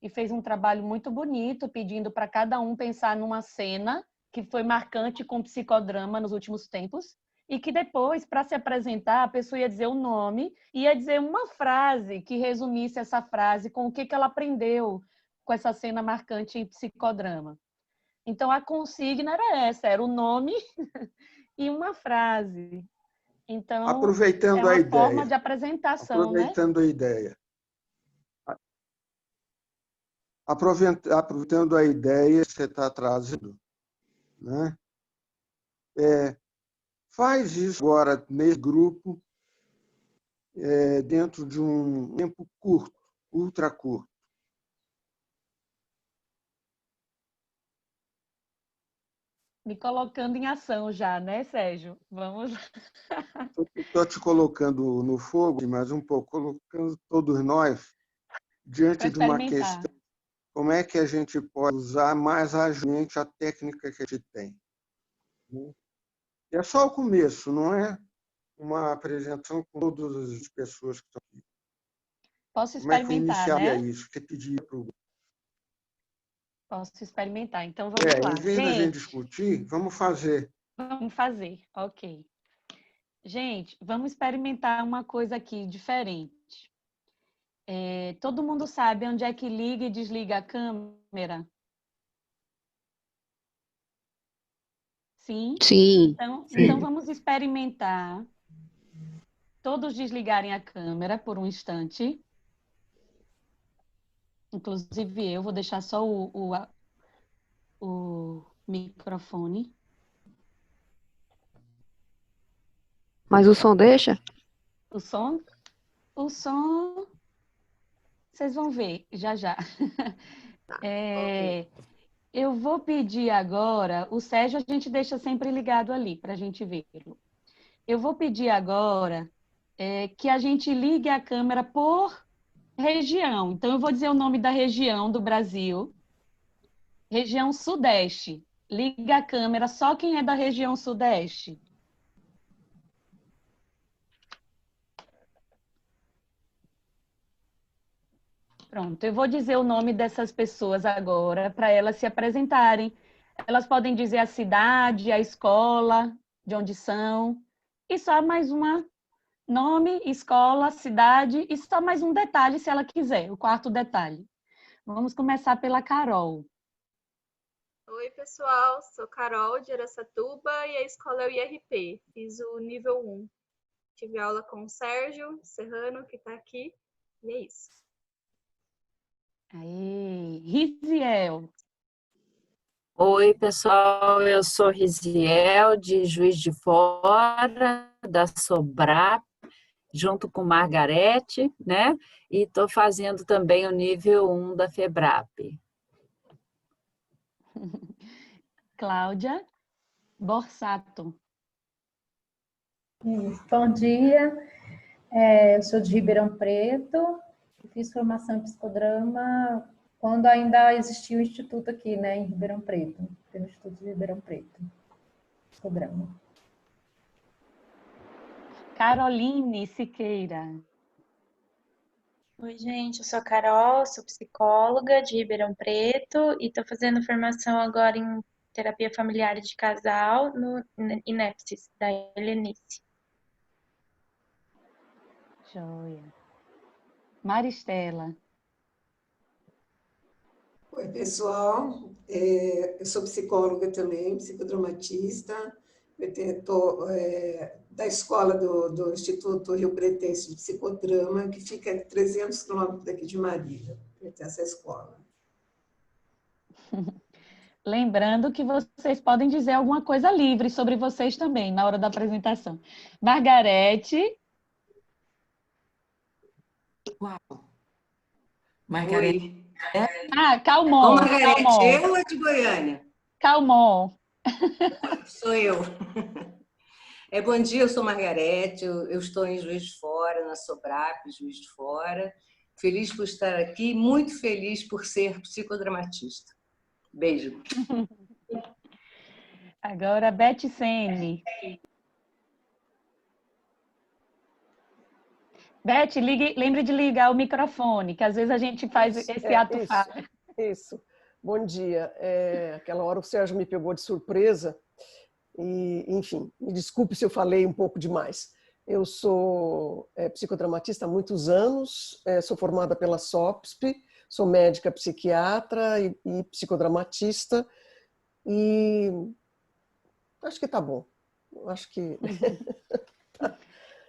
e fez um trabalho muito bonito, pedindo para cada um pensar numa cena que foi marcante com psicodrama nos últimos tempos, e que depois, para se apresentar, a pessoa ia dizer o nome e ia dizer uma frase que resumisse essa frase com o que ela aprendeu com essa cena marcante em psicodrama. Então, a consigna era essa, era o nome e uma frase. Então, aproveitando é a uma forma ideia. de apresentação, Aproveitando a ideia. Aproveitando a ideia que você está trazendo, né? Faz isso agora nesse grupo, dentro de um tempo curto, ultra curto. Me colocando em ação já, né, Sérgio? Vamos lá. Estou te colocando no fogo, mas um pouco, colocando todos nós diante de uma questão. Como é que a gente pode usar mais agilmente a técnica que a gente tem? É só o começo, não é uma apresentação com todas as pessoas que estão aqui. Posso Como é que eu experimentar, iniciaria né? isso? O que pedia para o grupo? Posso experimentar. Então, vamos lá. Em vez da gente discutir, vamos fazer. Vamos fazer, ok. Gente, vamos experimentar uma coisa aqui diferente. Todo mundo sabe onde é que liga e desliga a câmera? Sim? Sim. Então vamos experimentar todos desligarem a câmera por um instante. Inclusive eu vou deixar só o microfone. Mas o som deixa? O som, vocês vão ver já já. Eu vou pedir agora, o Sérgio a gente deixa sempre ligado ali para a gente vê-lo. Eu vou pedir agora que a gente ligue a câmera por região. Então, eu vou dizer o nome da região do Brasil. Região Sudeste. Liga a câmera só quem é da região Sudeste. Pronto, eu vou dizer o nome dessas pessoas agora para elas se apresentarem. Elas podem dizer a cidade, a escola, de onde são. E só mais uma nome, escola, cidade e só mais um detalhe, se ela quiser, o quarto detalhe. Vamos começar pela Carol. Oi, pessoal, sou Carol de Araçatuba e a escola é o IRP. Fiz o nível 1. Tive aula com o Sérgio Serrano, que está aqui, e é isso. Aí, Riziel. Oi, pessoal, eu sou Riziel, de Juiz de Fora, da Sobrap, junto com Margarete, né? E estou fazendo também o nível 1 da FEBRAP. Cláudia Borsato. Bom dia, eu sou de Ribeirão Preto, fiz formação em psicodrama quando ainda existia o instituto aqui, né, em Ribeirão Preto, pelo Instituto de Ribeirão Preto, psicodrama. Caroline Siqueira. Oi, gente, eu sou a Carol, sou psicóloga de Ribeirão Preto e estou fazendo formação agora em terapia familiar de casal no INEPSIS, da Helenice. Joia. Maristela. Oi, pessoal. Eu sou psicóloga também, psicodramatista. Eu estou da escola do Instituto Rio Pretense de Psicodrama, que fica a 300 quilômetros daqui de Marília. Pertence à escola. Lembrando que vocês podem dizer alguma coisa livre sobre vocês também, na hora da apresentação. Margarete. Uau. Margarete. Ah, Calmon. Ô, Margarete, Calmon. eu ou de Goiânia? Calmon. Sou eu. Bom dia, eu sou Margarete, eu estou em Juiz de Fora, na Sobrap, Juiz de Fora. Feliz por estar aqui, muito feliz por ser psicodramatista. Beijo. Agora, Beth Sene. Beth, lembre de ligar o microfone, que às vezes a gente faz esse ato falho. Isso. Bom dia. Aquela hora o Sérgio me pegou de surpresa. E, enfim, me desculpe se eu falei um pouco demais. Eu sou psicodramatista há muitos anos, sou formada pela SOPSP, sou médica psiquiatra e psicodramatista, e acho que tá bom. Acho que...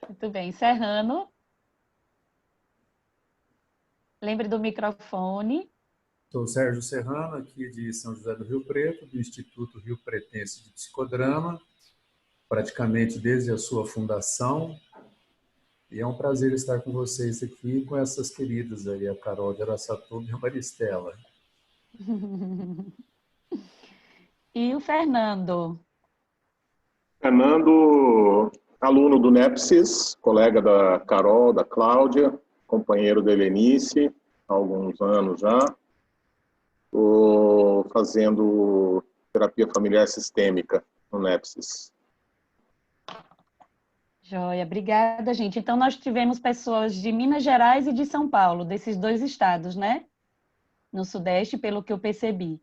Muito bem. Serrano. Lembre do microfone. Sou Sérgio Serrano, aqui de São José do Rio Preto, do Instituto Rio Pretense de Psicodrama, praticamente desde a sua fundação. E é um prazer estar com vocês aqui, com essas queridas aí, a Carol de Araçatuba e a Maristela. E o Fernando? Fernando, aluno do NEPSIS, colega da Carol, da Cláudia, companheiro da Helenice, há alguns anos já. Estou fazendo terapia familiar sistêmica no NEPSIS. Joia, obrigada, gente. Então, nós tivemos pessoas de Minas Gerais e de São Paulo, desses dois estados, né? No Sudeste, pelo que eu percebi.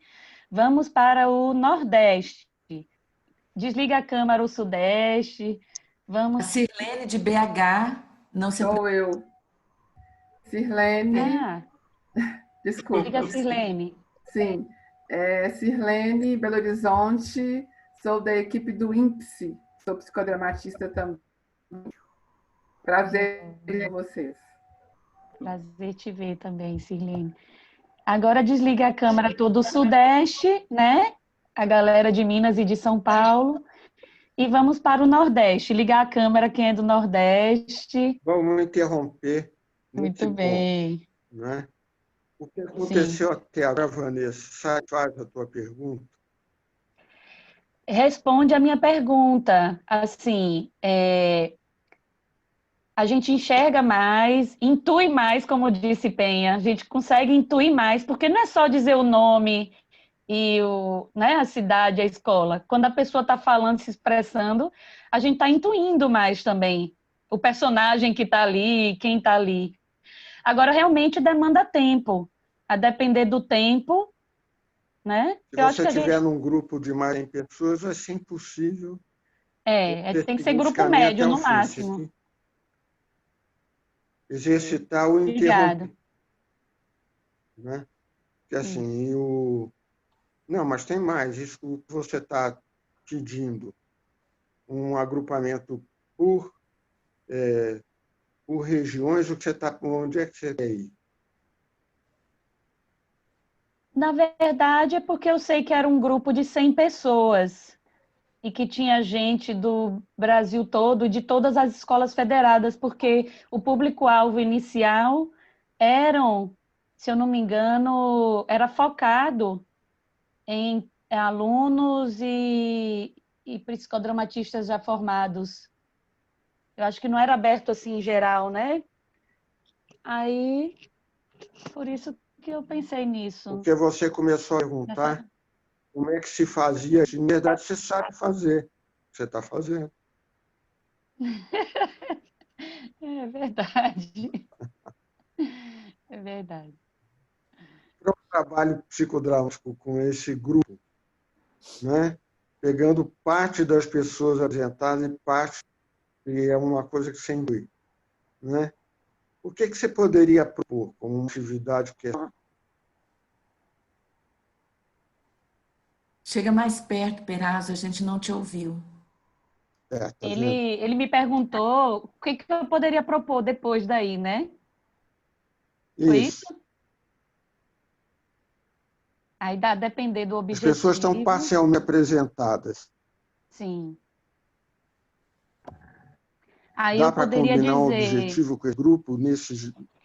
Vamos para o Nordeste. Desliga a câmera o Sudeste. Vamos... A Sirlene de BH. Não se... Sou eu. Sirlene. Desculpa. Diga, Sirlene. Sim. Sirlene, Belo Horizonte. Sou da equipe do INPSI. Sou psicodramatista também. Prazer ver vocês. Prazer te ver também, Sirlene. Agora desliga a câmera todo o Sudeste, né? A galera de Minas e de São Paulo. E vamos para o Nordeste. Ligar a câmera, quem é do Nordeste. Vamos interromper. Muito bem. Bom, né? O que aconteceu Sim. até agora, Vanessa? Satisfaz a tua pergunta? Responde a minha pergunta. Assim, a gente enxerga mais, intui mais, como disse Penha. A gente consegue intuir mais, porque não é só dizer o nome e né, a cidade, a escola. Quando a pessoa está falando, se expressando, a gente está intuindo mais também. O personagem que está ali, quem está ali. Agora, realmente, demanda tempo. A depender do tempo, né? Se você estiver num grupo de mais 100 pessoas, vai ser impossível. Tem que ser grupo médio, no máximo. Exercitar o interromper. Né? Porque assim, Não, mas tem mais. Isso que você está pedindo. Um agrupamento por regiões, onde é que você quer ir? Na verdade, é porque eu sei que era um grupo de 100 pessoas e que tinha gente do Brasil todo, de todas as escolas federadas, porque o público-alvo inicial eram, se eu não me engano, era focado em alunos e psicodramatistas já formados. Eu acho que não era aberto assim em geral, né? Aí, por isso que eu pensei nisso. Porque você começou a perguntar como é que se fazia. Na verdade, você sabe fazer. Você está fazendo. É verdade. É verdade. Para um trabalho psicodramático com esse grupo, né? Pegando parte das pessoas apresentadas e parte, e é uma coisa que se inclui, né? O que você poderia propor como uma atividade que é... Chega mais perto, Perazzo, a gente não te ouviu. Tá Ele me perguntou o que eu poderia propor depois daí, né? Foi isso? Aí dá depender do As objetivo. pessoas estão parcialmente apresentadas. Sim. Aí Dá eu para poderia combinar um dizer... objetivo com esse grupo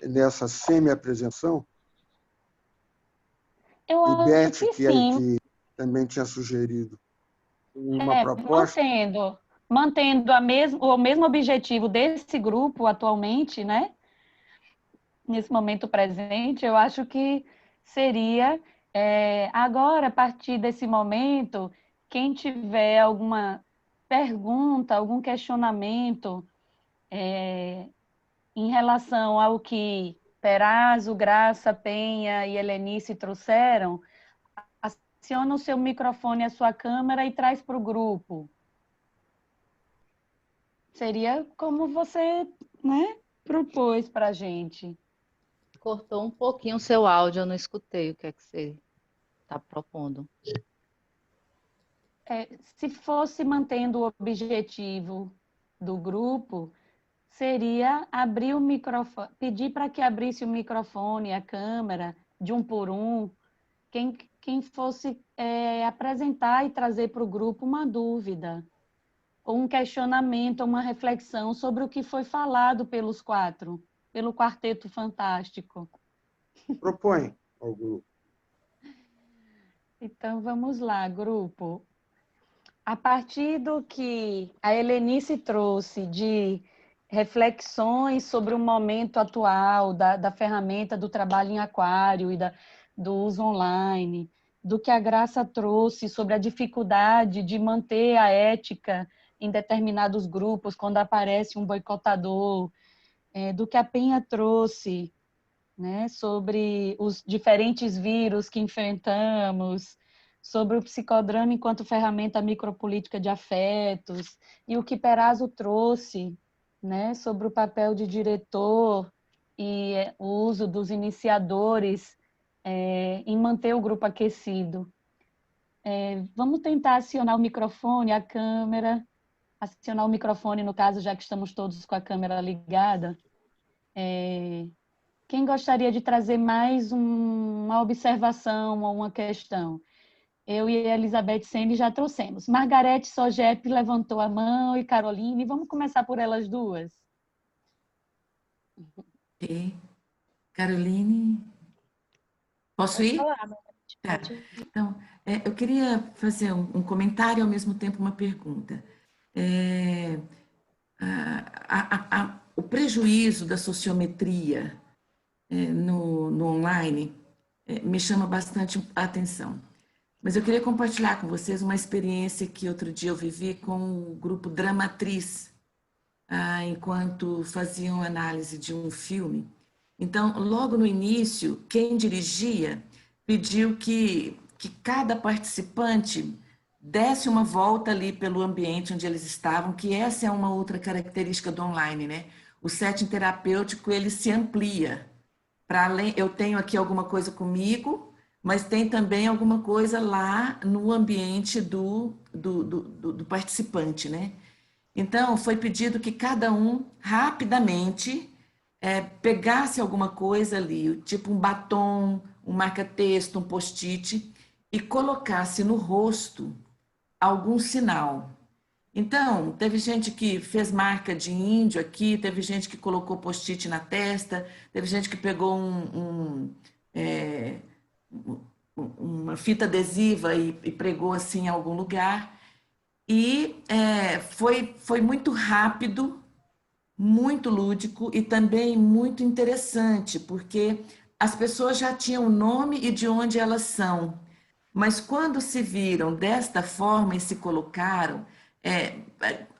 nessa semi-apresentação? Eu E acho Beth, que sim. que também tinha sugerido uma proposta. Mantendo o mesmo objetivo desse grupo atualmente, né? Nesse momento presente, eu acho que seria agora, a partir desse momento, quem tiver alguma pergunta, algum questionamento em relação ao que Perazzo, Graça, Penha e Helenice trouxeram, aciona o seu microfone, a sua câmera e traz para o grupo. Seria como você, né, propôs para a gente. Cortou um pouquinho o seu áudio, eu não escutei o que é que você está propondo. Se fosse mantendo o objetivo do grupo, seria abrir o microfone, pedir para que abrisse o microfone, a câmera, de um por um, quem fosse apresentar e trazer para o grupo uma dúvida, ou um questionamento, uma reflexão sobre o que foi falado pelos quatro, pelo Quarteto Fantástico. Propõe ao grupo. Então, vamos lá, grupo. A partir do que a Helenice trouxe de reflexões sobre o momento atual da ferramenta do trabalho em aquário e do uso online, do que a Graça trouxe sobre a dificuldade de manter a ética em determinados grupos quando aparece um boicotador, do que a Penha trouxe, né, sobre os diferentes vírus que enfrentamos, sobre o psicodrama enquanto ferramenta micropolítica de afetos, e o que Perazzo trouxe, né, sobre o papel de diretor e o uso dos iniciadores em manter o grupo aquecido. Vamos tentar acionar o microfone, a câmera, acionar o microfone, no caso, já que estamos todos com a câmera ligada. Quem gostaria de trazer mais uma observação ou uma questão? Eu e a Elizabeth Sene já trouxemos. Margarete Sogep levantou a mão e Caroline. Vamos começar por elas duas. Caroline, posso ir? Falar, tá. Então, eu queria fazer um comentário e, ao mesmo tempo, uma pergunta. O prejuízo da sociometria no online me chama bastante a atenção. Mas eu queria compartilhar com vocês uma experiência que outro dia eu vivi com o grupo Dramatriz, enquanto faziam análise de um filme. Então, logo no início, quem dirigia pediu que cada participante desse uma volta ali pelo ambiente onde eles estavam, que essa é uma outra característica do online, né? O setting terapêutico, ele se amplia. Para além, eu tenho aqui alguma coisa comigo, mas tem também alguma coisa lá no ambiente do participante, né? Então, foi pedido que cada um, rapidamente, pegasse alguma coisa ali, tipo um batom, um marca-texto, um post-it, e colocasse no rosto algum sinal. Então, teve gente que fez marca de índio aqui, teve gente que colocou post-it na testa, teve gente que pegou uma fita adesiva e pregou assim em algum lugar. E foi muito rápido, muito lúdico e também muito interessante, porque as pessoas já tinham o nome e de onde elas são. Mas quando se viram desta forma e se colocaram,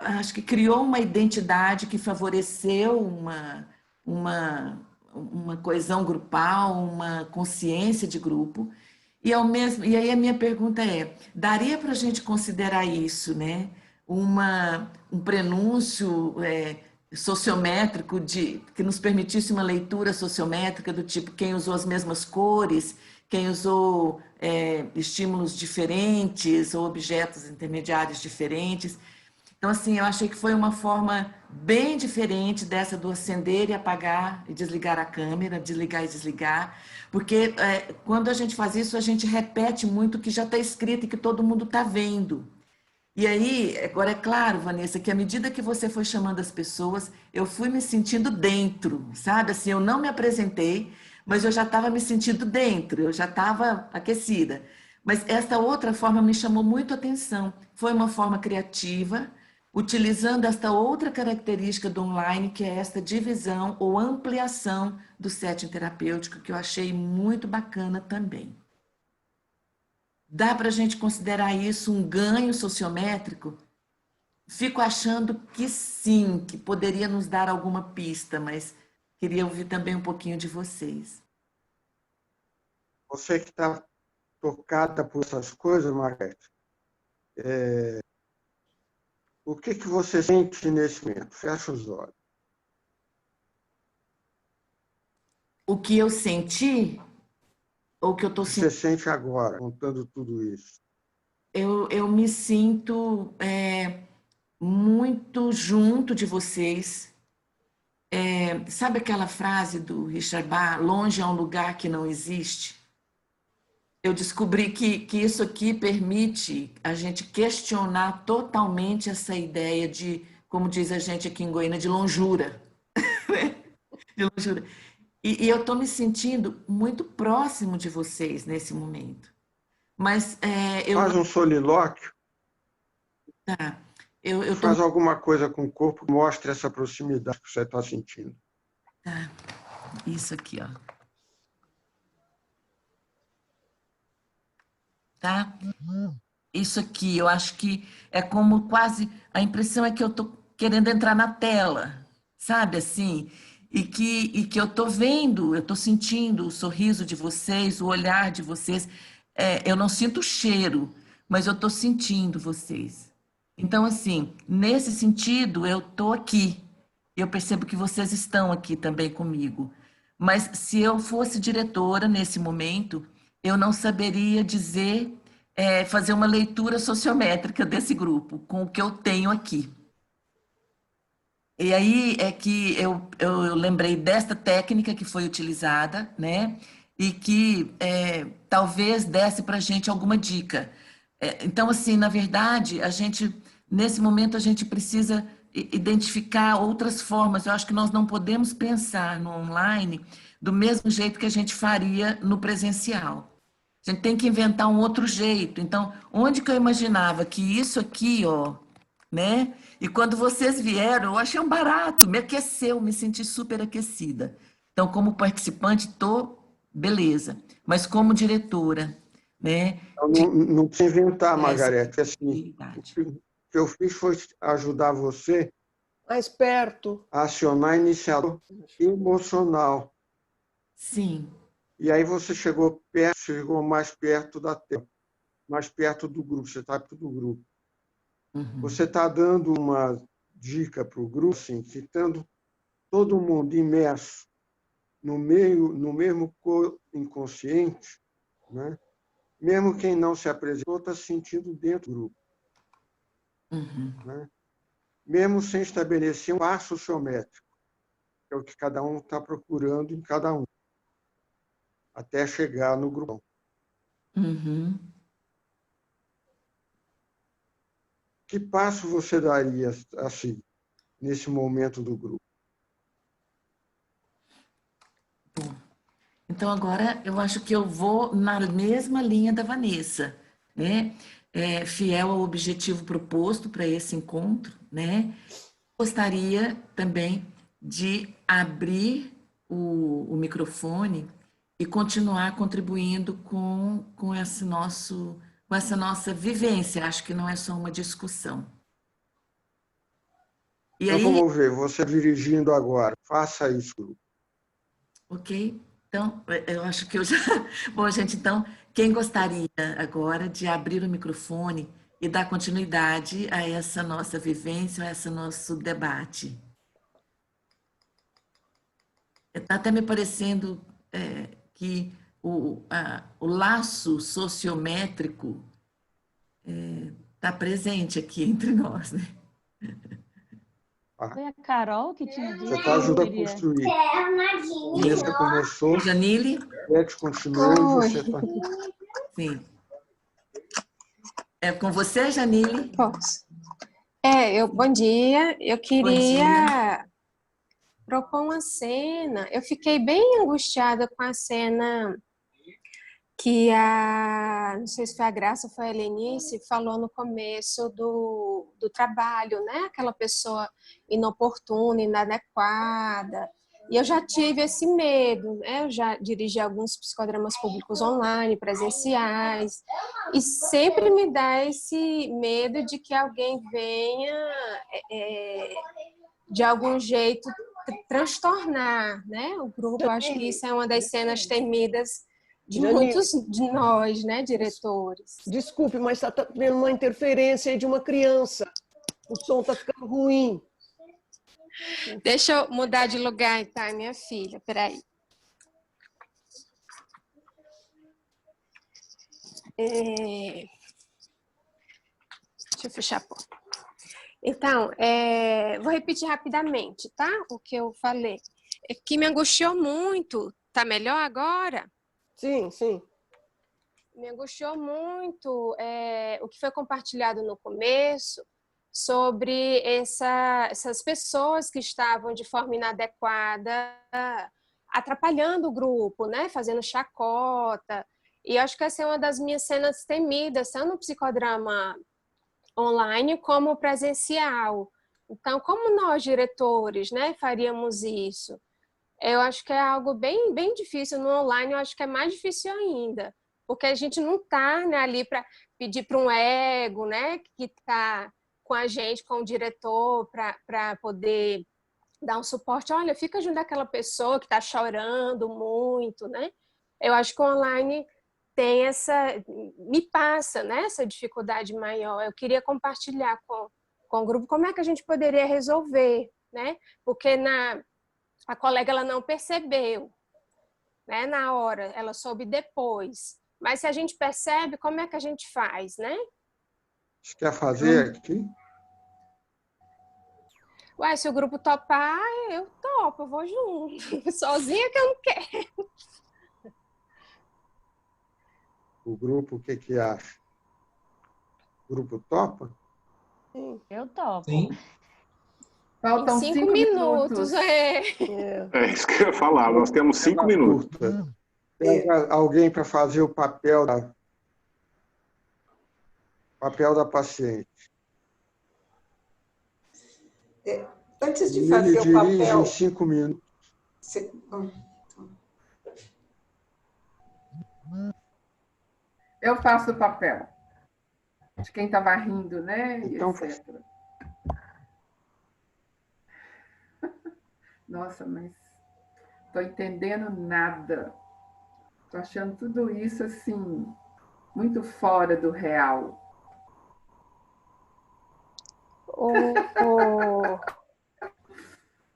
acho que criou uma identidade que favoreceu uma coesão grupal, uma consciência de grupo. E aí a minha pergunta é, daria para a gente considerar isso, né? Um prenúncio sociométrico que nos permitisse uma leitura sociométrica do tipo quem usou as mesmas cores, quem usou estímulos diferentes ou objetos intermediários diferentes. Então, assim, eu achei que foi uma forma bem diferente dessa do acender e apagar e desligar a câmera, desligar e desligar, porque quando a gente faz isso, a gente repete muito o que já está escrito e que todo mundo está vendo. E aí, agora é claro, Vanessa, que à medida que você foi chamando as pessoas, eu fui me sentindo dentro, sabe? Assim, eu não me apresentei, mas eu já estava me sentindo dentro, eu já estava aquecida. Mas esta outra forma me chamou muito a atenção. Foi uma forma criativa, utilizando esta outra característica do online, que é esta divisão ou ampliação do setting terapêutico, que eu achei muito bacana também. Dá para a gente considerar isso um ganho sociométrico? Fico achando que sim, que poderia nos dar alguma pista, mas queria ouvir também um pouquinho de vocês. Você que está tocada por essas coisas, Margarete, o que você sente nesse momento? Fecha os olhos. O que eu senti, ou o que eu estou sentindo? Você sente agora, contando tudo isso? Eu me sinto muito junto de vocês. Sabe aquela frase do Richard Bach, longe é um lugar que não existe? Eu descobri que isso aqui permite a gente questionar totalmente essa ideia de, como diz a gente aqui em Goiânia, de lonjura. De lonjura. E eu estou me sentindo muito próximo de vocês nesse momento. Mas Faz um solilóquio. Tá. Faz alguma coisa com o corpo que mostre essa proximidade que você está sentindo. Tá. Isso aqui, ó. Tá? Isso aqui, eu acho que é como quase... A impressão é que eu estou querendo entrar na tela, sabe, assim? E que eu estou vendo, eu estou sentindo o sorriso de vocês, o olhar de vocês. Eu não sinto o cheiro, mas eu estou sentindo vocês. Então, assim, nesse sentido, eu estou aqui. Eu percebo que vocês estão aqui também comigo. Mas se eu fosse diretora nesse momento, eu não saberia dizer, fazer uma leitura sociométrica desse grupo, com o que eu tenho aqui. E aí é que eu lembrei desta técnica que foi utilizada, né? E que talvez desse para a gente alguma dica. Então, assim, na verdade, nesse momento, a gente precisa identificar outras formas. Eu acho que nós não podemos pensar no online do mesmo jeito que a gente faria no presencial. A gente tem que inventar um outro jeito. Então, onde que eu imaginava que isso aqui, ó, né? E quando vocês vieram, eu achei um barato, me aqueceu, me senti super aquecida. Então, como participante, beleza. Mas como diretora, né? Não precisa inventar, Margarete. Assim, o que eu fiz foi ajudar você mais perto a acionar iniciador emocional. Sim. E aí você chegou mais perto da tela, mais perto do grupo, você está perto do grupo. Uhum. Você está dando uma dica para o grupo, assim, que estando todo mundo imerso no mesmo inconsciente, né? Mesmo quem não se apresentou está se sentindo dentro do grupo. Uhum. Né? Mesmo sem estabelecer um par sociométrico, que é o que cada um está procurando em cada um, até chegar no grupo. Uhum. Que passo você daria assim, nesse momento do grupo? Bom, então agora eu acho que eu vou na mesma linha da Vanessa, né? Fiel ao objetivo proposto para esse encontro, né? Gostaria também de abrir o microfone e continuar contribuindo com essa nossa vivência. Acho que não é só uma discussão, E Então, aí, vamos ver, você dirigindo agora. Faça isso. ok? Então, eu acho que eu já... Bom, gente, então, quem gostaria agora de abrir o microfone e dar continuidade a essa nossa vivência, a esse nosso debate? Está até me parecendo que o laço sociométrico está presente aqui entre nós, né? Foi a Carol que tinha dito Você que está eu ajudando a queria... construir. Você começou, Janile? Beth continuou e você está... Sim. É com você, Janile? Posso. Bom dia. Eu Bom dia. queria propor uma cena. Eu fiquei bem angustiada com a cena que não sei se foi a Graça ou foi a Helenice, falou no começo do trabalho, né? Aquela pessoa inoportuna, inadequada. E eu já tive esse medo, né? Eu já dirigi alguns psicodramas públicos online, presenciais, e sempre me dá esse medo de que alguém venha, de algum jeito, transtornar, né? O grupo. Eu acho que isso é uma das cenas temidas de muitos de nós, né, diretores. Desculpe, mas está tendo uma interferência aí de uma criança. O som está ficando ruim. Deixa eu mudar de lugar, tá, minha filha? Peraí. Deixa eu fechar a porta. Então, vou repetir rapidamente, tá? O que eu falei. Que me angustiou muito. Tá melhor agora? Sim, sim. Me angustiou muito o que foi compartilhado no começo sobre essas pessoas que estavam de forma inadequada atrapalhando o grupo, né? Fazendo chacota. E eu acho que essa é uma das minhas cenas temidas, tanto no psicodrama online como presencial. Então, como nós, diretores, né, faríamos isso? Eu acho que é algo bem, bem difícil. No online, eu acho que é mais difícil ainda, porque a gente não está, né, ali para pedir para um ego, né, que está com a gente, com o diretor, para poder dar um suporte. Olha, fica junto daquela pessoa que está chorando muito, né? Eu acho que o online tem me passa, né, essa dificuldade maior. Eu queria compartilhar com o grupo como é que a gente poderia resolver, né? Porque a colega ela não percebeu, né, na hora, ela soube depois. Mas se a gente percebe, como é que a gente faz, né? Você quer fazer aqui? Ué, se o grupo topar, eu topo, eu vou junto. Sozinha que eu não quero. O grupo, o que que acha? O grupo topa? Sim. Eu topo. Sim. Faltam 5 minutos. É isso que eu ia falar, nós temos 5 minutos. Tem alguém para fazer o papel da paciente. Antes de fazer o papel... dirige em 5 minutos. Eu faço o papel de quem estava rindo, né? Então, etc. Nossa, mas estou entendendo nada. Estou achando tudo isso assim muito fora do real.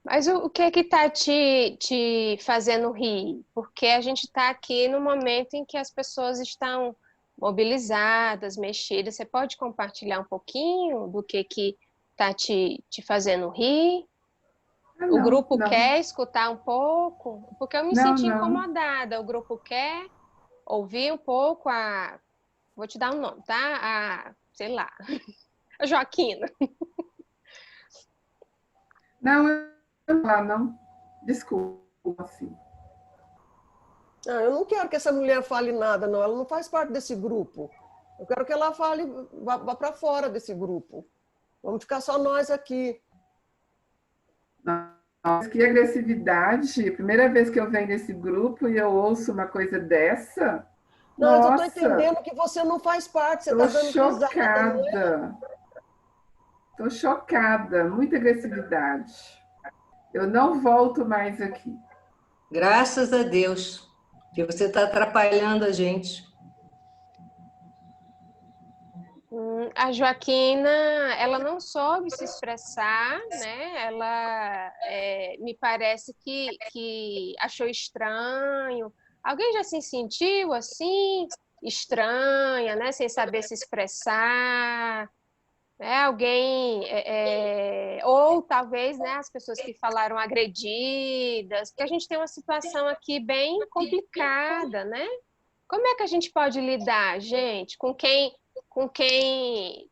Mas o que é que está te fazendo rir? Porque a gente está aqui no momento em que as pessoas estão mobilizadas, mexidas. Você pode compartilhar um pouquinho do que está te fazendo rir? O grupo quer escutar um pouco? Porque eu me senti incomodada. O grupo quer ouvir um pouco Vou te dar um nome, tá? Sei lá, a Joaquina. Não. Desculpa, assim. Eu não quero que essa mulher fale nada, não. Ela não faz parte desse grupo. Eu quero que ela fale, vá para fora desse grupo. Vamos ficar só nós aqui. Nossa, que agressividade. Primeira vez que eu venho nesse grupo e eu ouço uma coisa dessa. Não, Nossa, eu estou entendendo que você não faz parte. Você está dando risada. chocada. Estou chocada, muita agressividade. Eu não volto mais aqui. Graças a Deus, que você está atrapalhando a gente. A Joaquina, ela não soube se expressar, né? Ela me parece que achou estranho. Alguém já se sentiu assim, estranha, né? Sem saber se expressar? Né? Alguém, ou talvez, né, as pessoas que falaram agredidas, porque a gente tem uma situação aqui bem complicada, né? Como é que a gente pode lidar, gente, com quem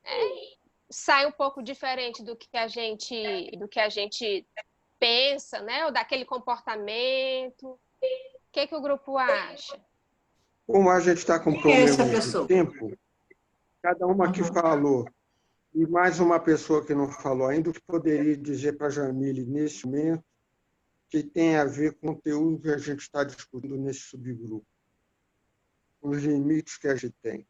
sai um pouco diferente do que a gente pensa, né? Ou daquele comportamento? O que o grupo acha? Como a gente está com problemas de tempo, cada uma que falou, e mais uma pessoa que não falou ainda, o que poderia dizer para a Jamile nesse momento, que tem a ver com o conteúdo que a gente está discutindo nesse subgrupo, os limites que a gente tem.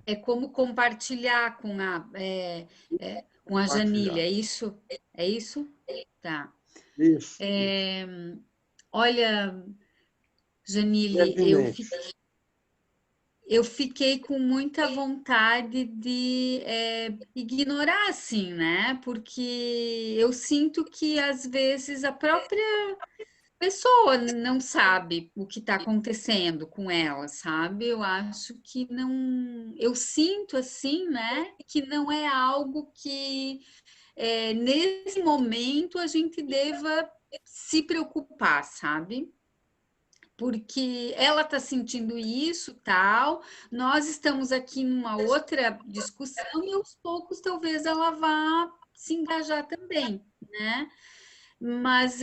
É como compartilhar com a Jamile, é isso? É isso? Tá. Isso. Olha, Jamile, eu fiquei com muita vontade de ignorar, assim, né? Porque eu sinto que, às vezes, a própria pessoa não sabe o que está acontecendo com ela, sabe? Eu acho que não... Eu sinto, assim, né? Que não é algo que, nesse momento, a gente deva se preocupar, sabe? Porque ela está sentindo isso, tal, nós estamos aqui numa outra discussão e aos poucos talvez ela vá se engajar também, né? Mas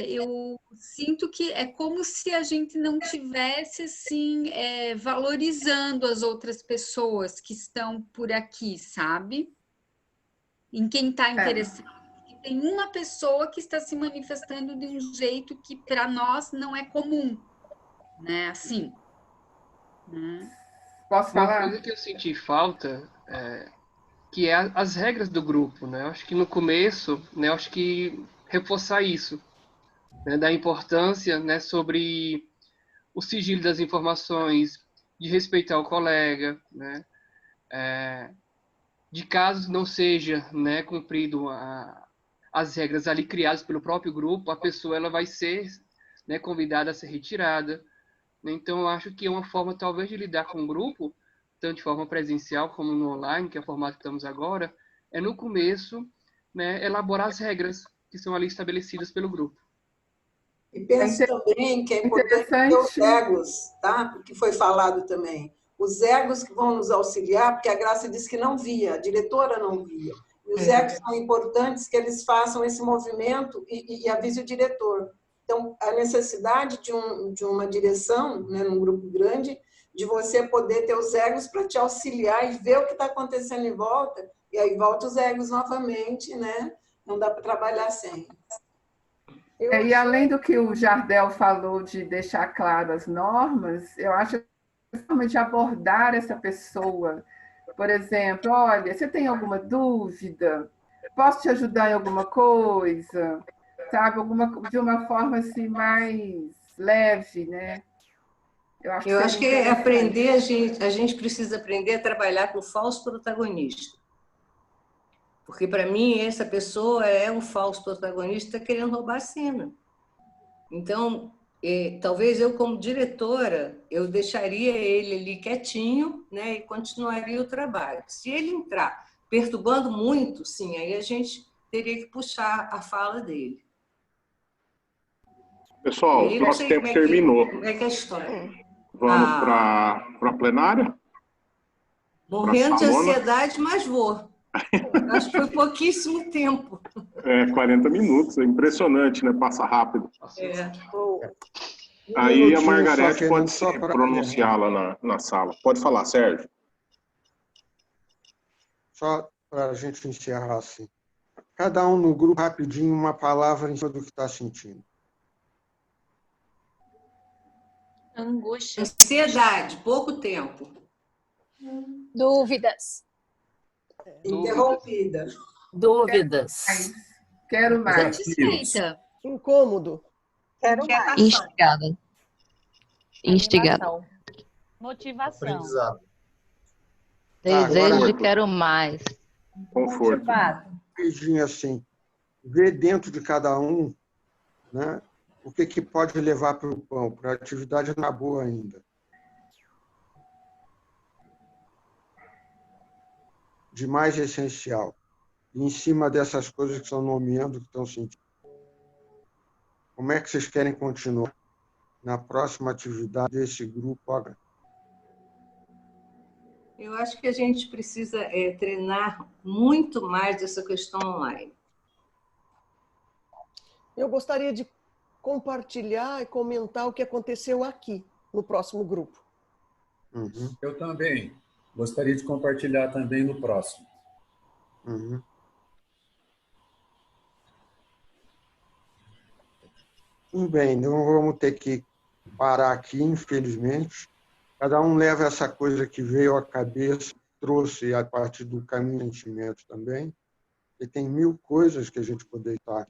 eu sinto que é como se a gente não tivesse assim valorizando as outras pessoas que estão por aqui, sabe? Em quem está interessado. Tem uma pessoa que está se manifestando de um jeito que para nós não é comum, né? Assim. Né? Posso falar? Uma coisa que eu senti falta que é as regras do grupo, né? Eu acho que no começo, né? Eu acho que reforçar isso, né? Da importância, né? Sobre o sigilo das informações, de respeitar o colega, né? De caso não seja, né? Cumprido as regras ali criadas pelo próprio grupo, a pessoa ela vai ser, né, convidada a ser retirada. Então, eu acho que é uma forma, talvez, de lidar com o grupo, tanto de forma presencial como no online, que é o formato que estamos agora, é no começo, né, elaborar as regras que são ali estabelecidas pelo grupo. E penso também que é importante ter os egos, tá? O que foi falado também. Os egos que vão nos auxiliar, porque a Graça disse que não via, a diretora não via. E os egos são importantes que eles façam esse movimento e avise o diretor. Então, a necessidade de uma direção, né, num grupo grande, de você poder ter os egos para te auxiliar e ver o que está acontecendo em volta, e aí volta os egos novamente, né? Não dá para trabalhar sem. E além do que o Jardel falou de deixar claro as normas, eu acho que a forma de abordar essa pessoa, por exemplo, olha, você tem alguma dúvida? Posso te ajudar em alguma coisa? Sabe, de uma forma assim mais leve, né? Eu acho que aprender, a gente precisa aprender a trabalhar com o falso protagonista. Porque, para mim, essa pessoa é um falso protagonista querendo roubar a cena. Então, talvez eu, como diretora, eu deixaria ele ali quietinho, né, e continuaria o trabalho. Se ele entrar perturbando muito, sim, aí a gente teria que puxar a fala dele. Pessoal, o nosso tempo terminou. Como é que é a história? Vamos para a plenária? Morrendo de ansiedade, mas vou. Acho que foi pouquíssimo tempo. 40 minutos, é impressionante, né? Passa rápido. Aí a Margarete pode se pronunciar lá na sala. Pode falar, Sérgio. Só para a gente encerrar assim. Cada um no grupo, rapidinho, uma palavra em cima do que está sentindo. Angústia. Ansiedade, pouco tempo. Dúvidas. Interrompida. Dúvidas. Quero mais. Satisfeita. Incômodo. Quero mais. Instigada. Instigada. Animação. Motivação. Aprendizado. Desejo de quero mais. Conforto. Rapidinho assim, ver dentro de cada um, né, o que pode levar para o pão, para a atividade na boa ainda. De mais essencial. E em cima dessas coisas que estão nomeando, que estão sentindo. Como é que vocês querem continuar na próxima atividade desse grupo agora? Eu acho que a gente precisa treinar muito mais essa questão online. Eu gostaria de compartilhar e comentar o que aconteceu aqui, no próximo grupo. Eu também. Gostaria de compartilhar também no próximo. Tudo bem, não vamos ter que parar aqui, infelizmente. Cada um leva essa coisa que veio à cabeça, trouxe a partir do caminho de sentimento também. E tem 1000 coisas que a gente poderia estar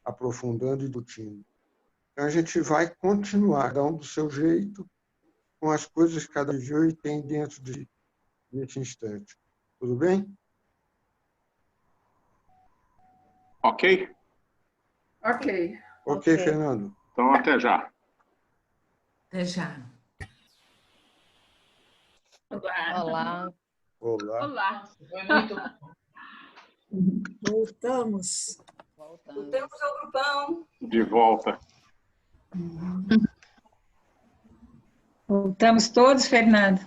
aprofundando e discutindo. Então, a gente vai continuar, cada um do seu jeito, com as coisas que cada um viveu e tem dentro desse instante. Tudo bem? Ok? Ok. Ok, Fernando. Então, até já. Até já. Olá. Olá. Olá. Foi muito Voltamos. Voltamos ao grupão. De volta. Voltamos todos, Fernando.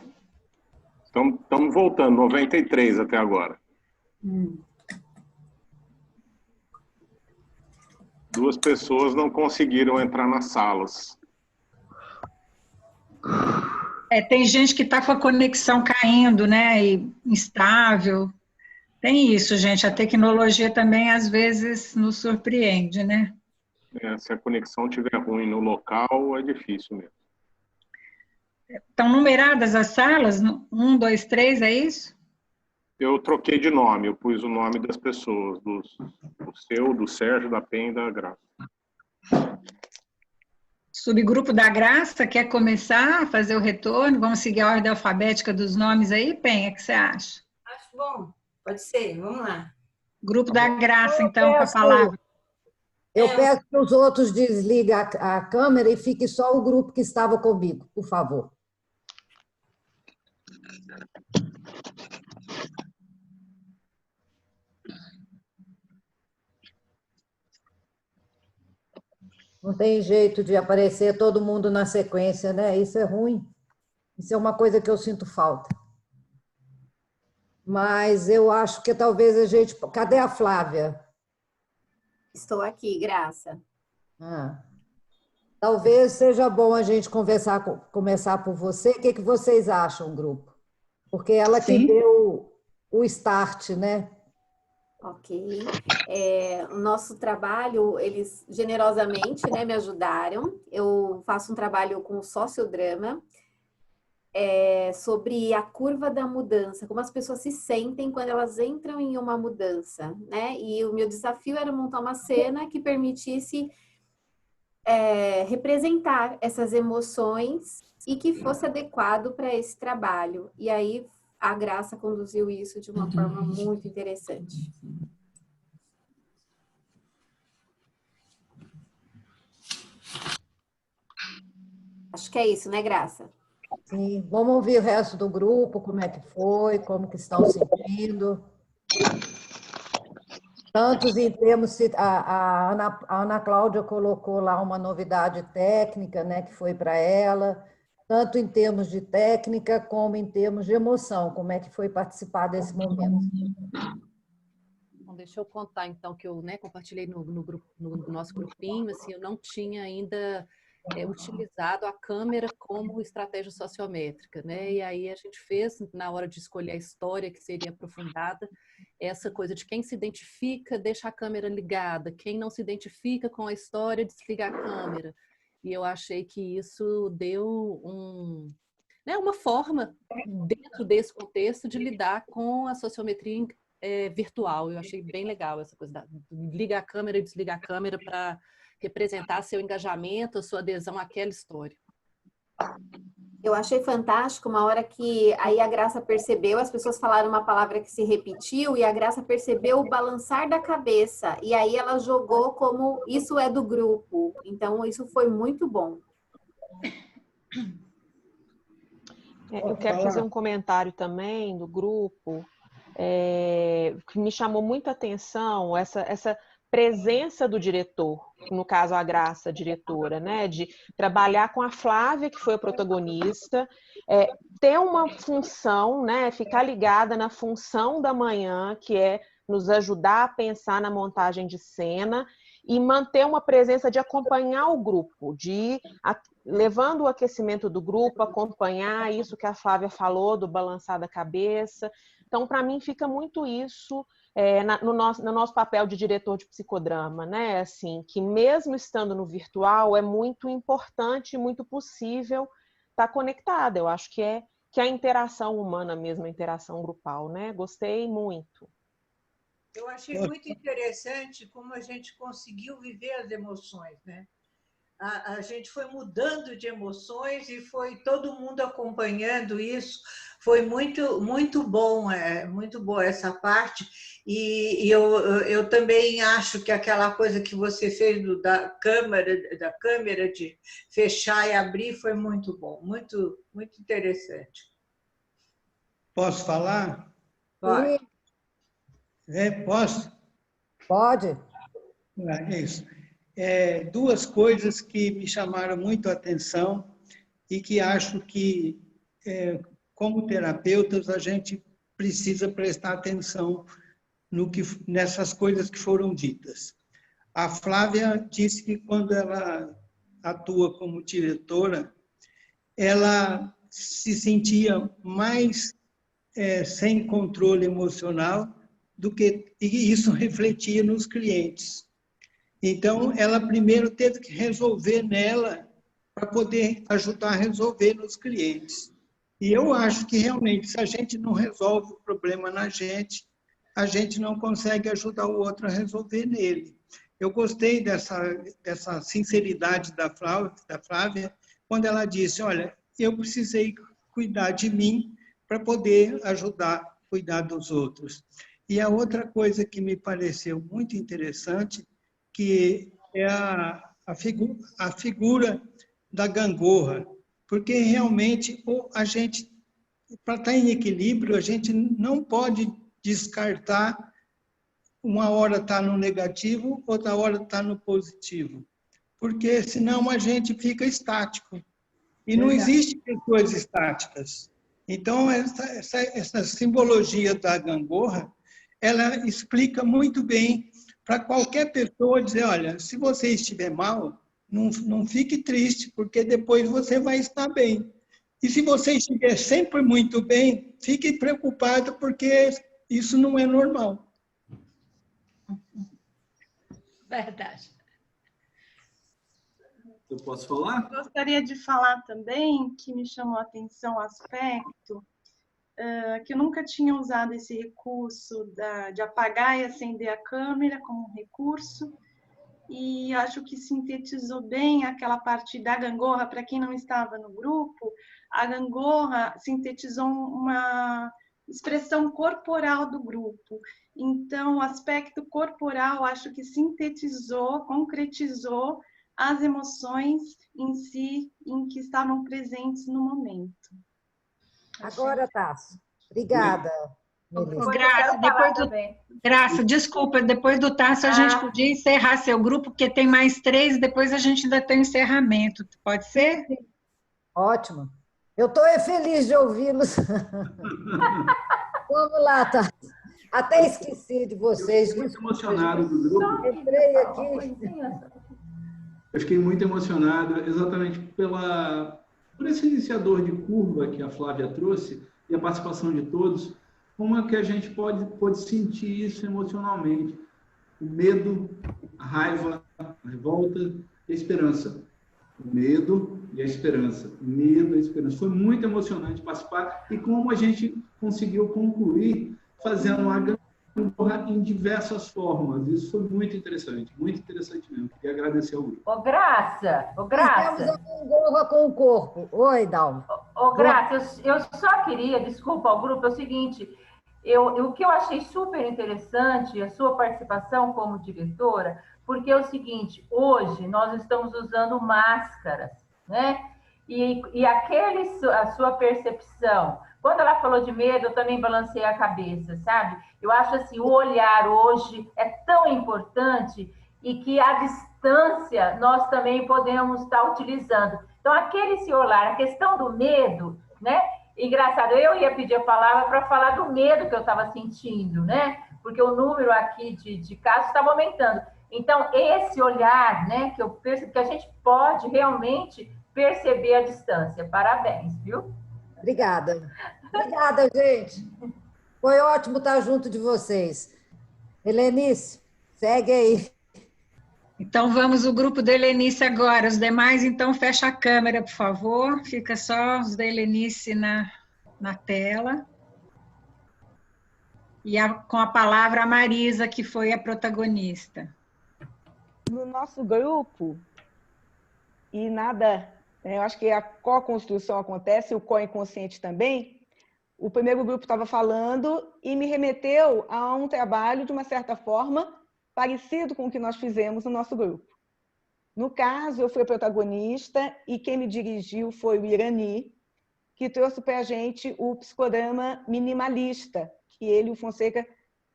Estamos voltando, 93 até agora. 2 pessoas não conseguiram entrar nas salas. Tem gente que está com a conexão caindo, né? E instável. Tem isso, gente. A tecnologia também, às vezes, nos surpreende, né? Se a conexão estiver ruim no local, é difícil mesmo. Estão numeradas as salas? 1, 2, 3, é isso? Eu troquei de nome, eu pus o nome das pessoas, do seu, do Sérgio, da Penha e da Graça. Subgrupo da Graça quer começar a fazer o retorno? Vamos seguir a ordem alfabética dos nomes aí, Penha? O que você acha? Acho bom. Pode ser, vamos lá. Grupo da Graça, então, com a palavra. Eu peço que os outros desliguem a câmera e fique só o grupo que estava comigo, por favor. Não tem jeito de aparecer todo mundo na sequência, né? Isso é ruim. Isso é uma coisa que eu sinto falta. Mas eu acho que talvez a gente... Cadê a Flávia? Estou aqui, Graça. Talvez seja bom a gente começar por você. O que vocês acham, grupo? Porque ela que deu o start, né? Ok. O nosso trabalho, eles generosamente, né, me ajudaram. Eu faço um trabalho com sociodrama sobre a curva da mudança, como as pessoas se sentem quando elas entram em uma mudança, né? E o meu desafio era montar uma cena que permitisse representar essas emoções e que fosse adequado para esse trabalho. E aí a Graça conduziu isso de uma forma muito interessante. Acho que é isso, né, Graça? Sim, vamos ouvir o resto do grupo, como é que foi, como que estão sentindo. Tantos em termos... A Ana Cláudia colocou lá uma novidade técnica, né, que foi para ela, tanto em termos de técnica como em termos de emoção, como é que foi participar desse momento. Bom, deixa eu contar, então, que eu compartilhei no nosso grupinho, assim, eu não tinha ainda utilizado a câmera como estratégia sociométrica, né? E aí a gente fez, na hora de escolher a história que seria aprofundada, essa coisa de quem se identifica, deixa a câmera ligada, quem não se identifica com a história, desliga a câmera. E eu achei que isso deu né, uma forma, dentro desse contexto, de lidar com a sociometria virtual. Eu achei bem legal essa coisa de ligar a câmera e desligar a câmera para representar seu engajamento, a sua adesão àquela história. Eu achei fantástico uma hora que aí a Graça percebeu, as pessoas falaram uma palavra que se repetiu e a Graça percebeu o balançar da cabeça. E aí ela jogou como isso é do grupo. Então, isso foi muito bom. Eu quero fazer um comentário também do grupo, que me chamou muita atenção, essa presença do diretor, no caso a Graça, diretora, né, de trabalhar com a Flávia, que foi a protagonista, ter uma função, né, ficar ligada na função da manhã, que é nos ajudar a pensar na montagem de cena, e manter uma presença de acompanhar o grupo, levando o aquecimento do grupo, acompanhar isso que a Flávia falou, do balançar da cabeça. Então, para mim, fica muito isso no nosso papel de diretor de psicodrama, né? Assim, que mesmo estando no virtual, é muito importante e muito possível estar conectada. Eu acho que é a interação humana mesmo, a interação grupal, né? Gostei muito. Eu achei muito interessante como a gente conseguiu viver as emoções, né? A gente foi mudando de emoções e foi todo mundo acompanhando isso. Foi muito bom, muito boa essa parte. E eu também acho que aquela coisa que você fez da câmera de fechar e abrir foi muito bom, muito interessante. Posso falar? Pode. Posso? Pode. É isso. Duas coisas que me chamaram muito a atenção e que acho que, como terapeutas, a gente precisa prestar atenção nessas coisas que foram ditas. A Flávia disse que quando ela atua como diretora, ela se sentia mais sem controle emocional e isso refletia nos clientes. Então, ela primeiro teve que resolver nela para poder ajudar a resolver nos clientes. E eu acho que, realmente, se a gente não resolve o problema na gente, a gente não consegue ajudar o outro a resolver nele. Eu gostei dessa sinceridade da Flávia, quando ela disse, olha, eu precisei cuidar de mim para poder ajudar a cuidar dos outros. E a outra coisa que me pareceu muito interessante, que é a figura da gangorra, porque realmente a gente, para estar em equilíbrio, a gente não pode descartar uma hora está no negativo, outra hora está no positivo, porque senão a gente fica estático. E não existe pessoas estáticas. Então, essa simbologia da gangorra, ela explica muito bem para qualquer pessoa dizer, olha, se você estiver mal, não fique triste, porque depois você vai estar bem. E se você estiver sempre muito bem, fique preocupado, porque isso não é normal. Verdade. Eu posso falar? Gostaria de falar também que me chamou a atenção o aspecto que eu nunca tinha usado esse recurso de apagar e acender a câmera como um recurso, e acho que sintetizou bem aquela parte da gangorra. Para quem não estava no grupo, a gangorra sintetizou uma expressão corporal do grupo. Então, o aspecto corporal, acho que sintetizou, concretizou as emoções em si, em que estavam presentes no momento. Agora, Tasso. Obrigada. Graça, desculpa, depois do Tasso a gente podia encerrar seu grupo, porque tem mais 3, depois a gente ainda tem o encerramento. Pode ser? Ótimo. Eu estou feliz de ouvi-los. Vamos lá, Tasso. Até esqueci de vocês. Eu fiquei muito emocionado do grupo. Entrei aqui. Eu fiquei muito emocionado exatamente por esse iniciador de curva que a Flávia trouxe e a participação de todos. Como é que a gente pode sentir isso emocionalmente? O medo, a raiva, a revolta e a esperança. O medo, e a esperança. Medo e a esperança. Foi muito emocionante participar e como a gente conseguiu concluir fazendo uma gangorra em diversas formas. Isso foi muito interessante mesmo. Queria agradecer ao grupo. Ô, Graça, Fizemos a gangorra com o corpo. Oi, Dalma. Ô, Graça, eu só queria, desculpa ao grupo, é o seguinte, o que eu achei super interessante, a sua participação como diretora, porque é o seguinte, hoje nós estamos usando máscaras, né? E a sua percepção, quando ela falou de medo, eu também balancei a cabeça, sabe? Eu acho assim, o olhar hoje é tão importante e que à distância nós também podemos estar utilizando. Então, aquele olhar, a questão do medo, né? Engraçado, eu ia pedir a palavra para falar do medo que eu estava sentindo, né? Porque o número aqui de casos estava aumentando. Então, esse olhar, né, que eu percebo que a gente pode realmente perceber a distância. Parabéns, viu? Obrigada. Obrigada, gente. Foi ótimo estar junto de vocês. Helenice, segue aí. Então, vamos o grupo da Helenice agora. Os demais, então, fecha a câmera, por favor. Fica só os da Helenice na tela. E com a palavra a Marisa, que foi a protagonista. No nosso grupo, e nada, eu acho que a co-construção acontece, o co-inconsciente também, o primeiro grupo estava falando e me remeteu a um trabalho, de uma certa forma, parecido com o que nós fizemos no nosso grupo. No caso, eu fui a protagonista e quem me dirigiu foi o Irani, que trouxe para a gente o psicodrama minimalista, que ele e o Fonseca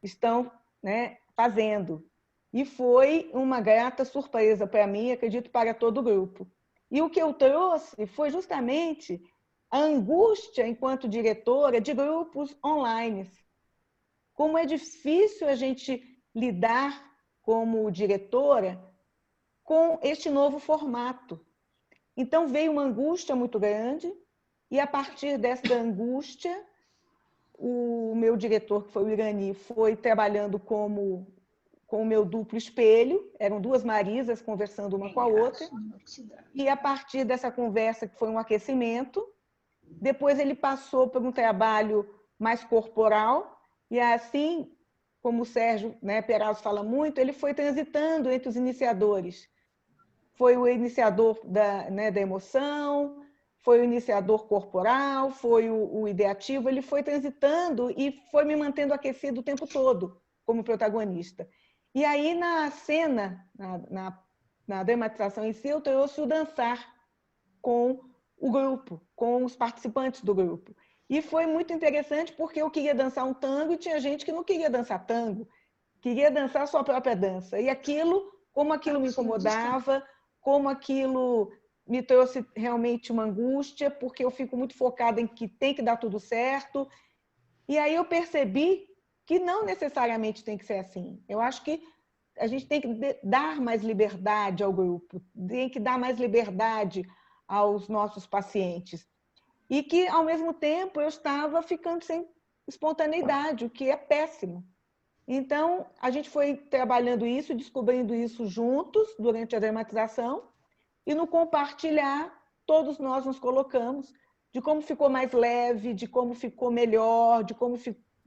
estão, né, fazendo. E foi uma grata surpresa para mim, acredito, para todo o grupo. E o que eu trouxe foi justamente a angústia, enquanto diretora, de grupos online. Como é difícil a gente lidar como diretora com este novo formato. Então, veio uma angústia muito grande e, a partir dessa angústia, o meu diretor, que foi o Irani, foi trabalhando com o meu duplo espelho, eram duas Marisas conversando uma com a outra, e a partir dessa conversa, que foi um aquecimento, depois ele passou por um trabalho mais corporal, e assim, como o Sérgio, né, Perazzo fala muito, ele foi transitando entre os iniciadores. Foi o iniciador da emoção, foi o iniciador corporal, foi o ideativo, ele foi transitando e foi me mantendo aquecido o tempo todo, como protagonista. E aí, na cena, na dramatização em si, eu trouxe o dançar com o grupo, com os participantes do grupo. E foi muito interessante porque eu queria dançar um tango e tinha gente que não queria dançar tango, queria dançar a sua própria dança. E como aquilo me incomodava, como aquilo me trouxe realmente uma angústia, porque eu fico muito focada em que tem que dar tudo certo. E aí eu percebi que não necessariamente tem que ser assim. Eu acho que a gente tem que dar mais liberdade ao grupo, tem que dar mais liberdade aos nossos pacientes. E que, ao mesmo tempo, eu estava ficando sem espontaneidade, o que é péssimo. Então, a gente foi trabalhando isso, descobrindo isso juntos durante a dramatização, e no compartilhar, todos nós nos colocamos de como ficou mais leve, de como ficou melhor, de como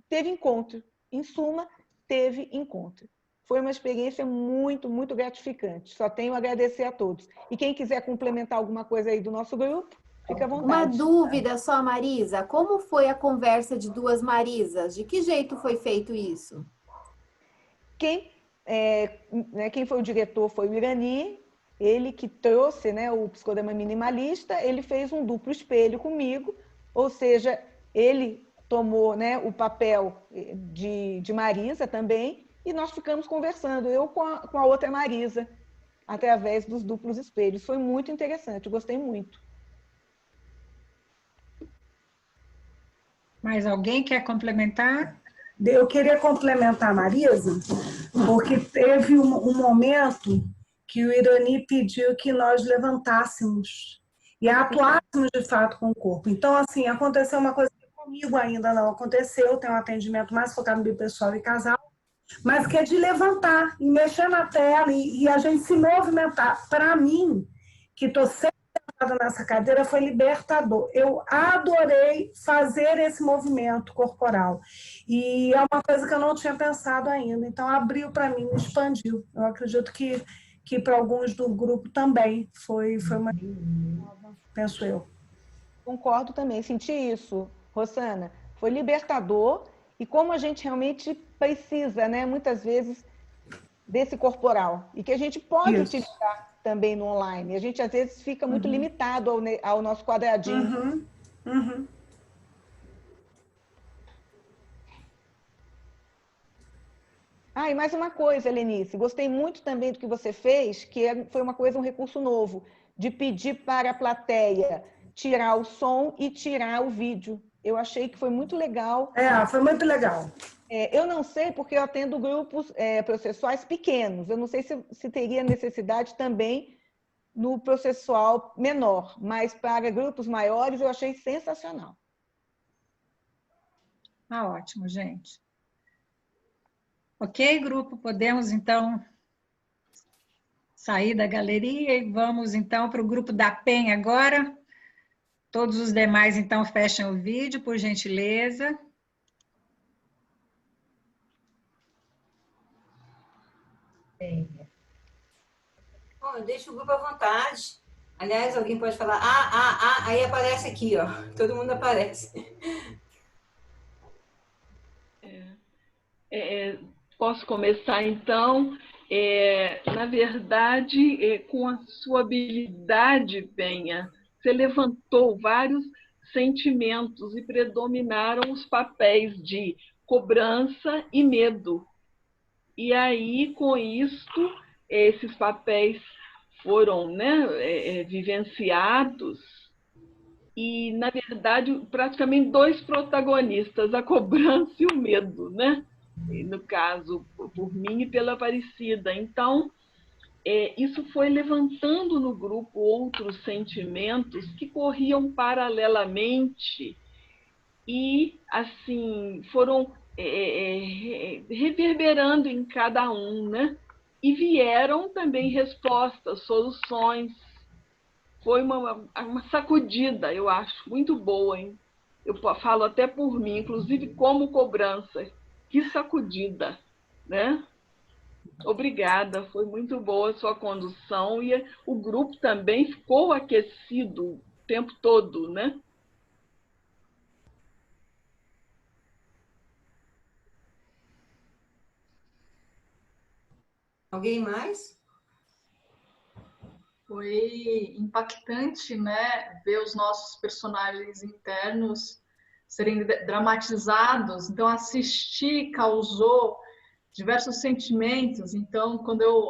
teve encontro. Em suma, teve encontro. Foi uma experiência muito, muito gratificante. Só tenho a agradecer a todos. E quem quiser complementar alguma coisa aí do nosso grupo, fica à vontade. Uma dúvida só, Marisa. Como foi a conversa de duas Marisas? De que jeito foi feito isso? Quem foi o diretor foi o Irani, ele que trouxe, né, o psicodrama minimalista, ele fez um duplo espelho comigo, ou seja, ele tomou, né, o papel de Marisa também, e nós ficamos conversando, eu com a outra Marisa, através dos duplos espelhos. Foi muito interessante, eu gostei muito. Mais alguém quer complementar? Eu queria complementar a Marisa, porque teve um momento que o Irani pediu que nós levantássemos e atuássemos de fato com o corpo. Então, assim, aconteceu uma coisa que comigo ainda não aconteceu, tem um atendimento mais focado no bipessoal e casal, mas que é de levantar e mexer na tela e a gente se movimentar. Para mim, que estou sempre nessa cadeira foi libertador. Eu adorei fazer esse movimento corporal. E é uma coisa que eu não tinha pensado ainda. Então, abriu para mim, me expandiu. Eu acredito que para alguns do grupo também foi uma nova, penso eu. Concordo também, senti isso, Rosana. Foi libertador e como a gente realmente precisa, né, muitas vezes, desse corporal. E que a gente pode utilizar também no online. A gente, às vezes, fica muito limitado ao nosso quadradinho. Ah, e mais uma coisa, Lenice. Gostei muito também do que você fez, que foi uma coisa, um recurso novo, de pedir para a plateia tirar o som e tirar o vídeo. Eu achei que foi muito legal. Foi muito legal. Eu não sei, porque eu atendo grupos processuais pequenos. Eu não sei se teria necessidade também no processual menor, mas para grupos maiores eu achei sensacional. Ah, ótimo, gente. Ok, grupo? Podemos, então, sair da galeria e vamos, então, para o grupo da PEN agora. Todos os demais, então, fecham o vídeo, por gentileza. Bom, eu deixo o grupo à vontade. Aliás, alguém pode falar, aí aparece aqui, ó. Todo mundo aparece. Posso começar, então? Na verdade, com a sua habilidade, Penha, você levantou vários sentimentos e predominaram os papéis de cobrança e medo. E aí, com isto, esses papéis foram, né, vivenciados e, na verdade, praticamente dois protagonistas, a cobrança e o medo, né? No caso, por mim e pela Aparecida. Então, isso foi levantando no grupo outros sentimentos que corriam paralelamente e, assim, foram reverberando em cada um, né? E vieram também respostas, soluções. Foi uma sacudida, eu acho, muito boa, hein? Eu falo até por mim, inclusive como cobrança. Que sacudida, né? Obrigada, foi muito boa a sua condução e o grupo também ficou aquecido o tempo todo, né? Alguém mais? Foi impactante, né, ver os nossos personagens internos serem dramatizados. Então, assistir causou diversos sentimentos. Então, quando eu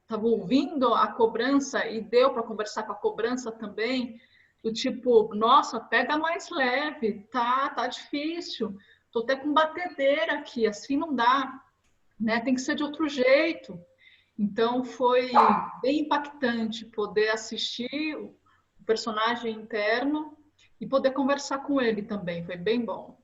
estava ouvindo a cobrança e deu para conversar com a cobrança também, do tipo, nossa, pega mais leve, tá difícil, tô até com batedeira aqui, assim não dá, né? Tem que ser de outro jeito. Então, foi bem impactante poder assistir o personagem interno e poder conversar com ele também, foi bem bom.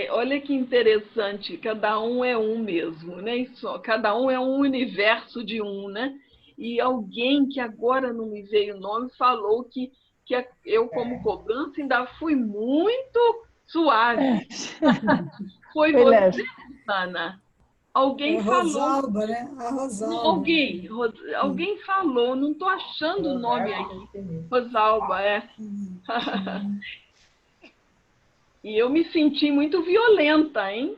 Olha que interessante, cada um é um mesmo, né? Cada um é um universo de um, né? E alguém que agora não me veio o nome falou que eu, como cobrança, ainda fui muito suave. Foi você, Ana? Alguém falou. Rosalba, né? A Rosalba. Alguém falou, não estou achando o nome aqui. Rosalba, E eu me senti muito violenta, hein?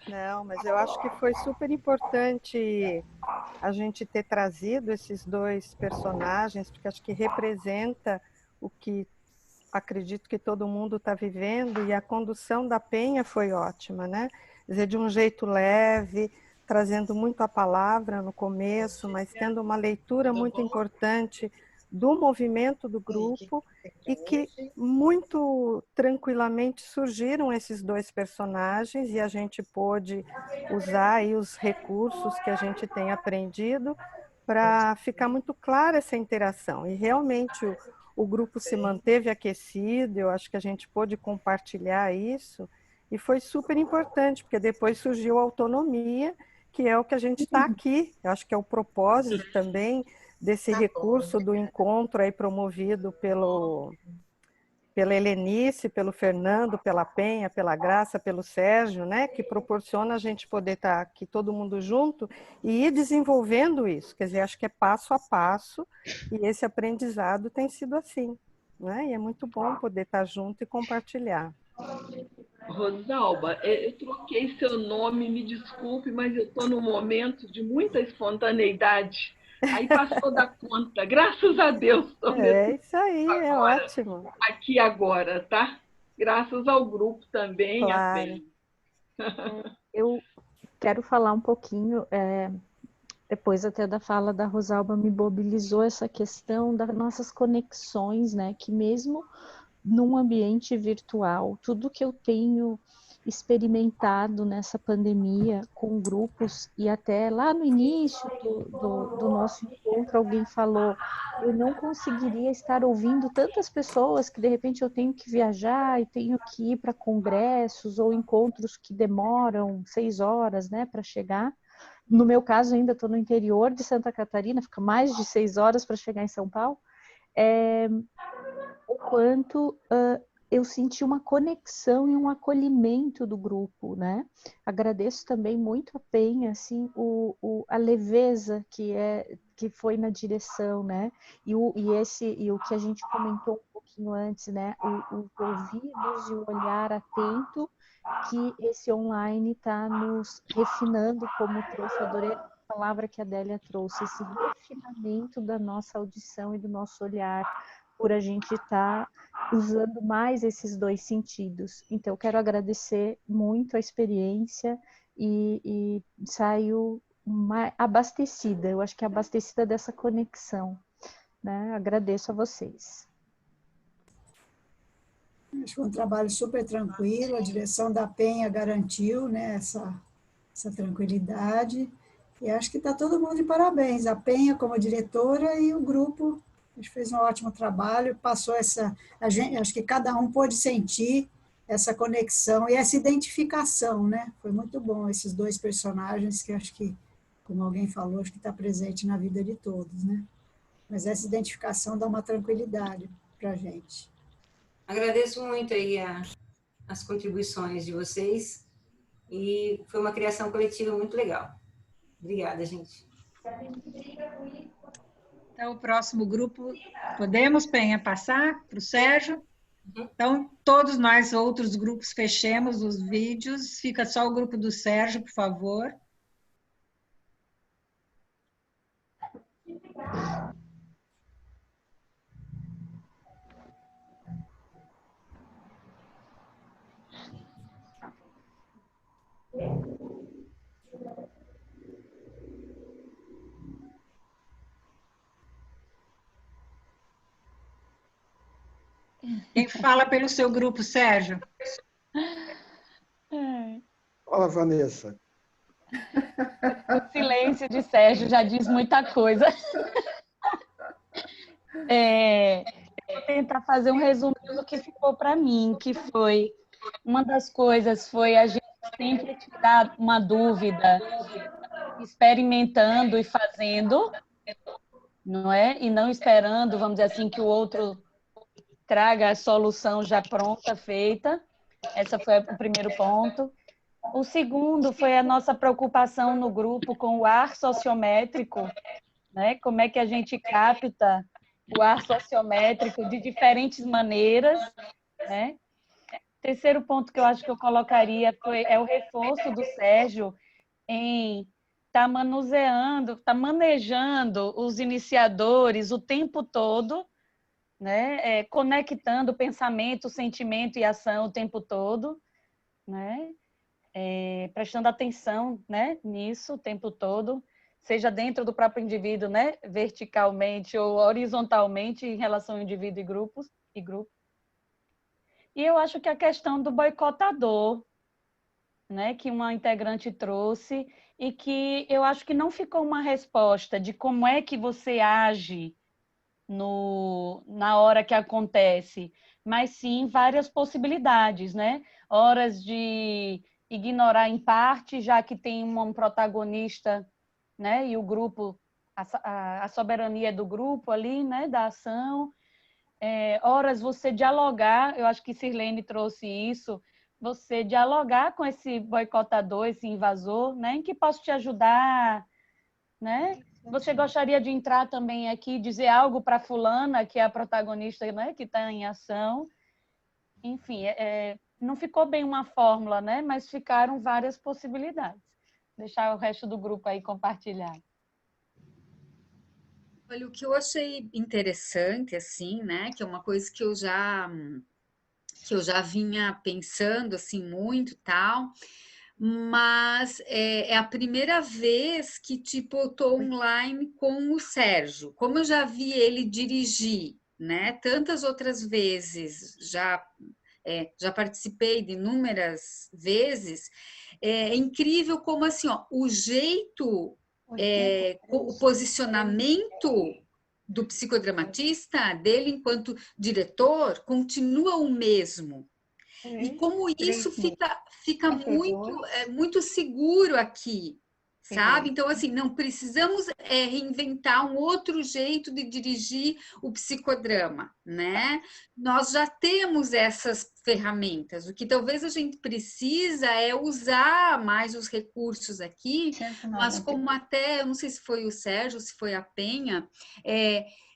Não, mas eu acho que foi super importante a gente ter trazido esses dois personagens, porque acho que representa o que acredito que todo mundo está vivendo, e a condução da Penha foi ótima, né? Quer dizer, de um jeito leve, trazendo muito a palavra no começo, mas tendo uma leitura muito importante do movimento do grupo, e que muito tranquilamente surgiram esses dois personagens e a gente pôde usar aí os recursos que a gente tem aprendido para ficar muito clara essa interação. E realmente o grupo se manteve aquecido, eu acho que a gente pôde compartilhar isso e foi super importante, porque depois surgiu a autonomia, que é o que a gente está aqui. Eu acho que é o propósito também desse recurso do encontro aí promovido pela Helenice, pelo Fernando, pela Penha, pela Graça, pelo Sérgio, né, que proporciona a gente poder estar aqui todo mundo junto e ir desenvolvendo isso. Quer dizer, acho que é passo a passo e esse aprendizado tem sido assim, né? E é muito bom poder estar junto e compartilhar. Rosalba, eu troquei seu nome, me desculpe, mas eu estou num momento de muita espontaneidade. Aí passou da conta, graças a Deus. Isso aí, agora, é ótimo. Aqui agora, tá? Graças ao grupo também. Claro. Eu quero falar um pouquinho, depois até da fala da Rosalba me mobilizou essa questão das nossas conexões, né? Que mesmo num ambiente virtual, tudo que eu tenho experimentado nessa pandemia com grupos, e até lá no início do nosso encontro alguém falou, eu não conseguiria estar ouvindo tantas pessoas que de repente eu tenho que viajar e tenho que ir para congressos ou encontros que demoram 6 horas, né, para chegar. No meu caso ainda estou no interior de Santa Catarina, fica mais de 6 horas para chegar em São Paulo. O quanto eu senti uma conexão e um acolhimento do grupo, né? Agradeço também muito a Penha, assim, a leveza que foi na direção, né? E o que a gente comentou um pouquinho antes, né? Os ouvidos e o olhar atento que esse online está nos refinando, como trouxe, adorei a palavra que a Adélia trouxe, esse refinamento da nossa audição e do nosso olhar, por a gente estar usando mais esses 2 sentidos. Então, eu quero agradecer muito a experiência e saio abastecida, eu acho que abastecida dessa conexão, né? Agradeço a vocês. Acho que foi um trabalho super tranquilo, a direção da Penha garantiu, né, essa tranquilidade, e acho que está todo mundo de parabéns, a Penha como diretora e o grupo. A gente fez um ótimo trabalho, passou acho que cada um pôde sentir essa conexão e essa identificação, né? Foi muito bom esses 2 personagens que acho que, como alguém falou, acho que está presente na vida de todos, né? Mas essa identificação dá uma tranquilidade para a gente. Agradeço muito aí as contribuições de vocês e foi uma criação coletiva muito legal. Obrigada, gente. Então, o próximo grupo, podemos, Penha, passar para o Sérgio? Então, todos nós outros grupos fechemos os vídeos, fica só o grupo do Sérgio, por favor. Quem fala pelo seu grupo, Sérgio? Fala, Vanessa. O silêncio de Sérgio já diz muita coisa. Vou tentar fazer um resumo do que ficou para mim, que foi uma das coisas foi a gente sempre tirar uma dúvida, experimentando e fazendo, não é? E não esperando, vamos dizer assim, que o outro traga a solução já pronta, feita. Esse foi o primeiro ponto. O segundo foi a nossa preocupação no grupo com o ar sociométrico, né? Como é que a gente capta o ar sociométrico de diferentes maneiras, né? Terceiro ponto que eu acho que eu colocaria é o reforço do Sérgio em estar manuseando, manejando os iniciadores o tempo todo, né? Conectando pensamento, sentimento e ação o tempo todo, né? Prestando atenção, né, nisso o tempo todo, seja dentro do próprio indivíduo, né, verticalmente ou horizontalmente em relação ao indivíduo e grupo. E eu acho que a questão do boicotador, né, que uma integrante trouxe e que eu acho que não ficou uma resposta de como é que você age na hora que acontece, mas sim várias possibilidades, né? Horas de ignorar em parte, já que tem um protagonista, né? E o grupo a soberania do grupo ali, né, da ação. Horas você dialogar, eu acho que Sirlene trouxe isso, você dialogar com esse boicotador, esse invasor, né, em que posso te ajudar, né? Você gostaria de entrar também aqui, dizer algo para fulana, que é a protagonista, né, que está em ação. Enfim, não ficou bem uma fórmula, né, mas ficaram várias possibilidades. Deixar o resto do grupo aí compartilhar. Olha, o que eu achei interessante, assim, né, que é uma coisa que eu já vinha pensando, assim, muito e tal, mas é a primeira vez que, tipo, eu tô online com o Sérgio. Como eu já vi ele dirigir, né, tantas outras vezes, já participei de inúmeras vezes, é incrível como, assim, ó, o jeito, o posicionamento do psicodramatista, dele enquanto diretor, continua o mesmo. E como isso fica muito seguro aqui, sabe? Então, assim, não precisamos reinventar um outro jeito de dirigir o psicodrama, né? Nós já temos essas ferramentas. O que talvez a gente precisa é usar mais os recursos aqui, mas como até, eu não sei se foi o Sérgio, se foi a Penha,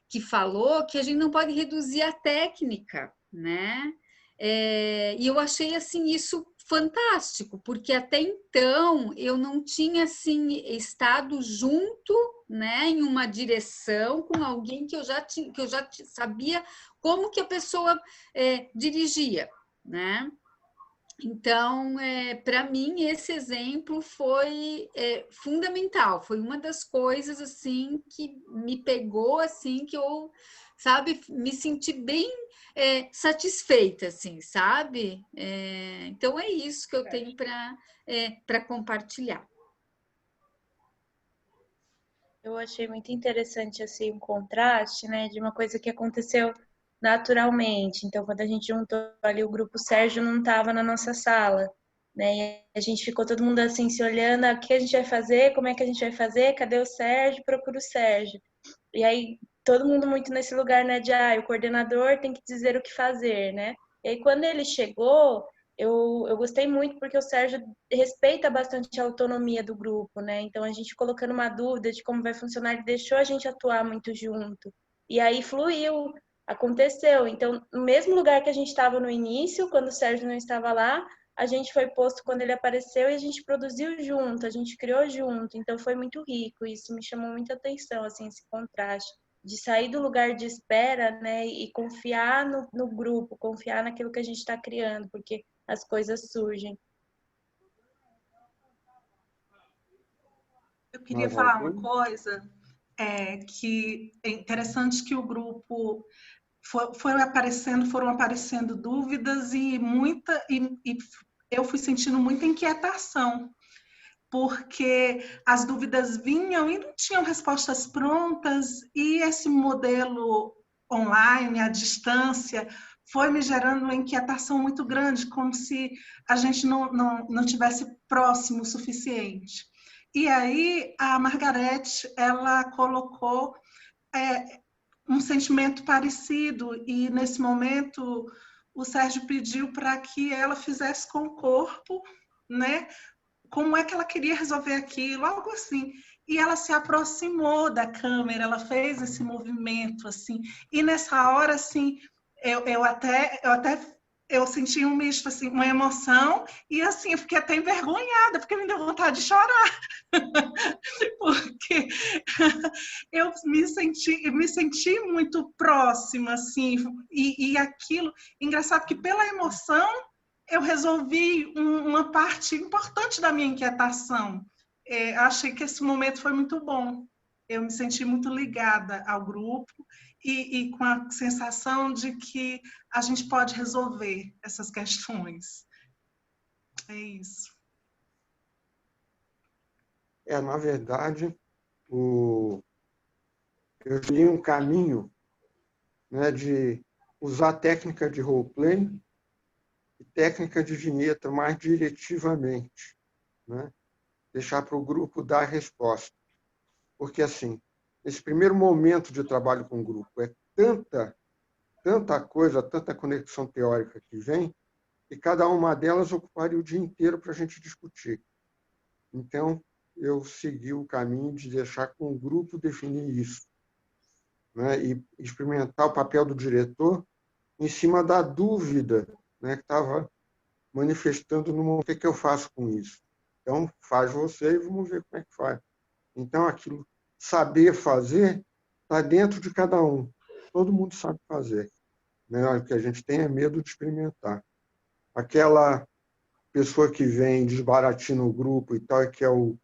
que falou que a gente não pode reduzir a técnica, né? E eu achei assim isso fantástico, porque até então eu não tinha assim estado junto, né, em uma direção com alguém que eu já sabia como que a pessoa dirigia, né? Então, para mim, esse exemplo foi fundamental. Foi uma das coisas assim que me pegou, assim, que eu, sabe, me senti bem satisfeita, assim, sabe? Então, é isso que eu tenho para compartilhar. Eu achei muito interessante assim, um contraste, né, de uma coisa que aconteceu naturalmente. Então, quando a gente juntou ali o grupo, o Sérgio não estava na nossa sala, né? E a gente ficou todo mundo assim se olhando, o que a gente vai fazer, como é que a gente vai fazer, cadê o Sérgio? Procura o Sérgio. E aí todo mundo muito nesse lugar, né, de o coordenador tem que dizer o que fazer, né? E aí quando ele chegou, eu gostei muito porque o Sérgio respeita bastante a autonomia do grupo, né? Então a gente colocando uma dúvida de como vai funcionar, ele deixou a gente atuar muito junto. E aí fluiu, aconteceu. Então, no mesmo lugar que a gente estava no início, quando o Sérgio não estava lá, a gente foi posto quando ele apareceu e a gente produziu junto, a gente criou junto. Então, foi muito rico. Isso me chamou muita atenção, assim, esse contraste de sair do lugar de espera, né, e confiar no grupo, confiar naquilo que a gente está criando, porque as coisas surgem. Eu queria falar uma coisa, que é interessante que o grupo foram aparecendo dúvidas e eu fui sentindo muita inquietação, porque as dúvidas vinham e não tinham respostas prontas, e esse modelo online, à distância, foi me gerando uma inquietação muito grande, como se a gente não tivesse próximo o suficiente. E aí a Margarete, ela colocou um sentimento parecido, e nesse momento o Sérgio pediu para que ela fizesse com o corpo, né? Como é que ela queria resolver aquilo, algo assim. E ela se aproximou da câmera, ela fez esse movimento, assim. E nessa hora, assim, eu senti um misto, assim, uma emoção, e assim, eu fiquei até envergonhada, porque me deu vontade de chorar. Porque eu me senti muito próxima, assim, e aquilo, engraçado que pela emoção eu resolvi uma parte importante da minha inquietação. Achei que esse momento foi muito bom. Eu me senti muito ligada ao grupo e com a sensação de que a gente pode resolver essas questões. É isso. Na verdade, eu escolhi um caminho, né, de usar técnica de roleplay e técnica de vinheta mais diretivamente, né? Deixar para o grupo dar a resposta. Porque, assim, nesse primeiro momento de trabalho com o grupo. É tanta coisa, tanta conexão teórica que vem, e cada uma delas ocuparia o dia inteiro para a gente discutir. Então, eu segui o caminho de deixar com o grupo definir isso, né? E experimentar o papel do diretor em cima da dúvida, né, que estava manifestando no momento. O que eu faço com isso? Então, faz você e vamos ver como é que faz. Então, aquilo, saber fazer, está dentro de cada um. Todo mundo sabe fazer, né? O que a gente tem é medo de experimentar. Aquela pessoa que vem desbaratina o grupo e tal, que é o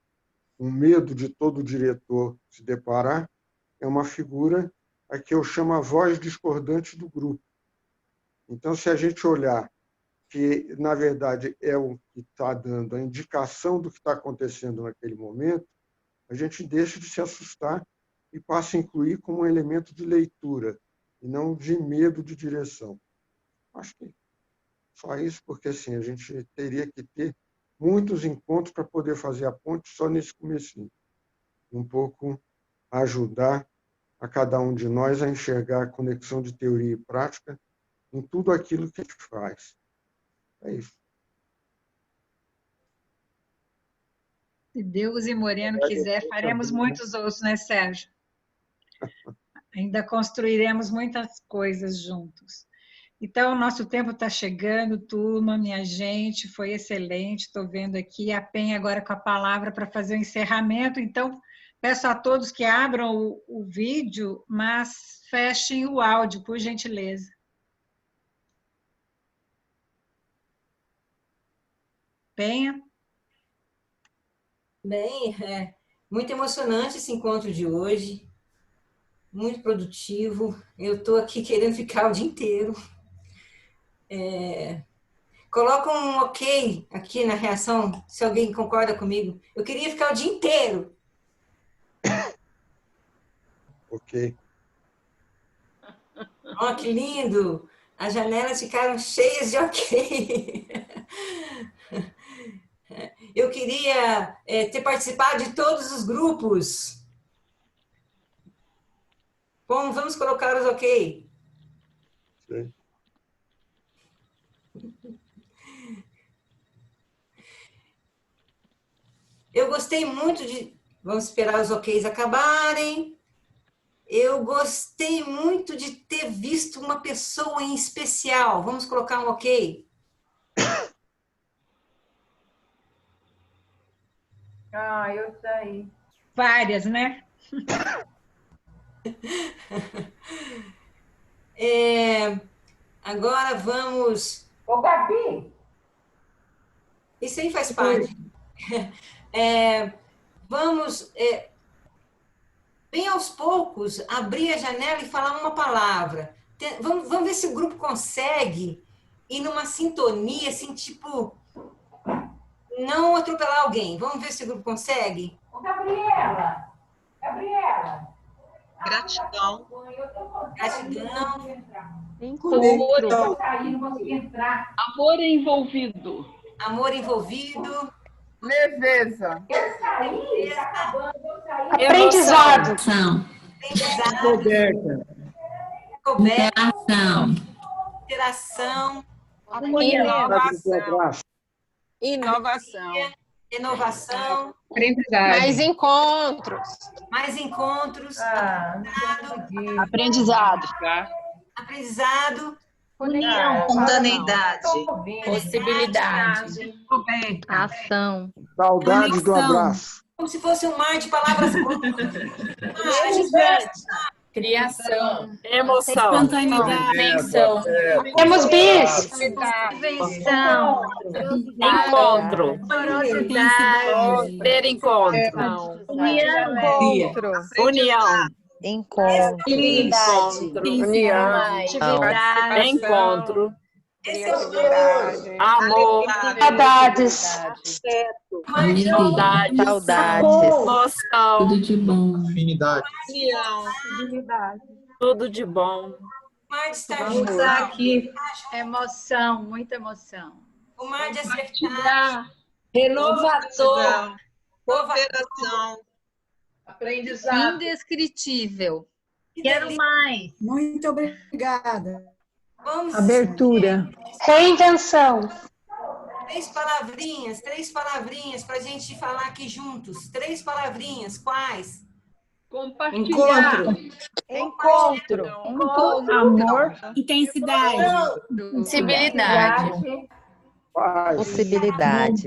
medo de todo diretor se deparar, é uma figura a que eu chamo a voz discordante do grupo. Então, se a gente olhar que, na verdade, é o que está dando a indicação do que está acontecendo naquele momento, a gente deixa de se assustar e passa a incluir como um elemento de leitura, e não de medo de direção. Acho que só isso, porque assim, a gente teria que ter muitos encontros para poder fazer a ponte só nesse comecinho. Um pouco ajudar a cada um de nós a enxergar a conexão de teoria e prática em tudo aquilo que a gente faz. É isso. Se Deus e Moreno quiser, faremos muitos outros, né, Sérgio? Ainda construiremos muitas coisas juntos. Então, o nosso tempo está chegando, turma, minha gente, foi excelente. Estou vendo aqui a Penha agora com a palavra para fazer o encerramento. Então, peço a todos que abram o vídeo, mas fechem o áudio, por gentileza. Penha? Bem, muito emocionante esse encontro de hoje, muito produtivo. Eu estou aqui querendo ficar o dia inteiro. Coloca um ok aqui na reação, se alguém concorda comigo. Eu queria ficar o dia inteiro. Ok. Ó, que lindo! As janelas ficaram cheias de ok. Eu queria ter participado de todos os grupos. Bom, vamos colocar os ok. Sim. Eu gostei muito de... Vamos esperar os oks acabarem. Eu gostei muito de ter visto uma pessoa em especial. Vamos colocar um ok? Ah, eu sei. Várias, né? Agora vamos... Ô, Gabi! Isso aí faz parte. Vamos, bem aos poucos, abrir a janela e falar uma palavra. Vamos ver se o grupo consegue ir numa sintonia, assim, tipo... Não atropelar alguém. Vamos ver se o grupo consegue? Ô, Gabriela! Gabriela! Gratidão. Gratidão. Encontro. Amor envolvido. Amor envolvido. Leveza. Aprendizado. Descoberta. Interação. Inovação. Aprendizagem. Mais encontros. Mais encontros. Aprendizado. Aprendizado. União. Espontaneidade. Possibilidade. Ação. Saudade do abraço. Como se fosse um mar de palavras prontas. Criação. Emoção. Espontaneidade. Invenção. Temos bis. Invenção. Encontro. Porosidade. Ter encontro. União. Encontro. União. Atividade. Encontro. Amor. Saudades. Saudade. Emoção. Tudo de bom. Afinidade. Tudo de bom. Mar de estar Vamos usar aqui. Emoção, muita emoção. O mar de acertar. Renovador. Cooperação. Aprendizado. Indescritível. Quero mais. Muito obrigada. Vamos. Abertura. Reinvenção. Três palavrinhas para a gente falar aqui juntos. 3 palavrinhas, quais? Compartilhar. Encontro. Amor. Intensidade. Sensibilidade. Possibilidade.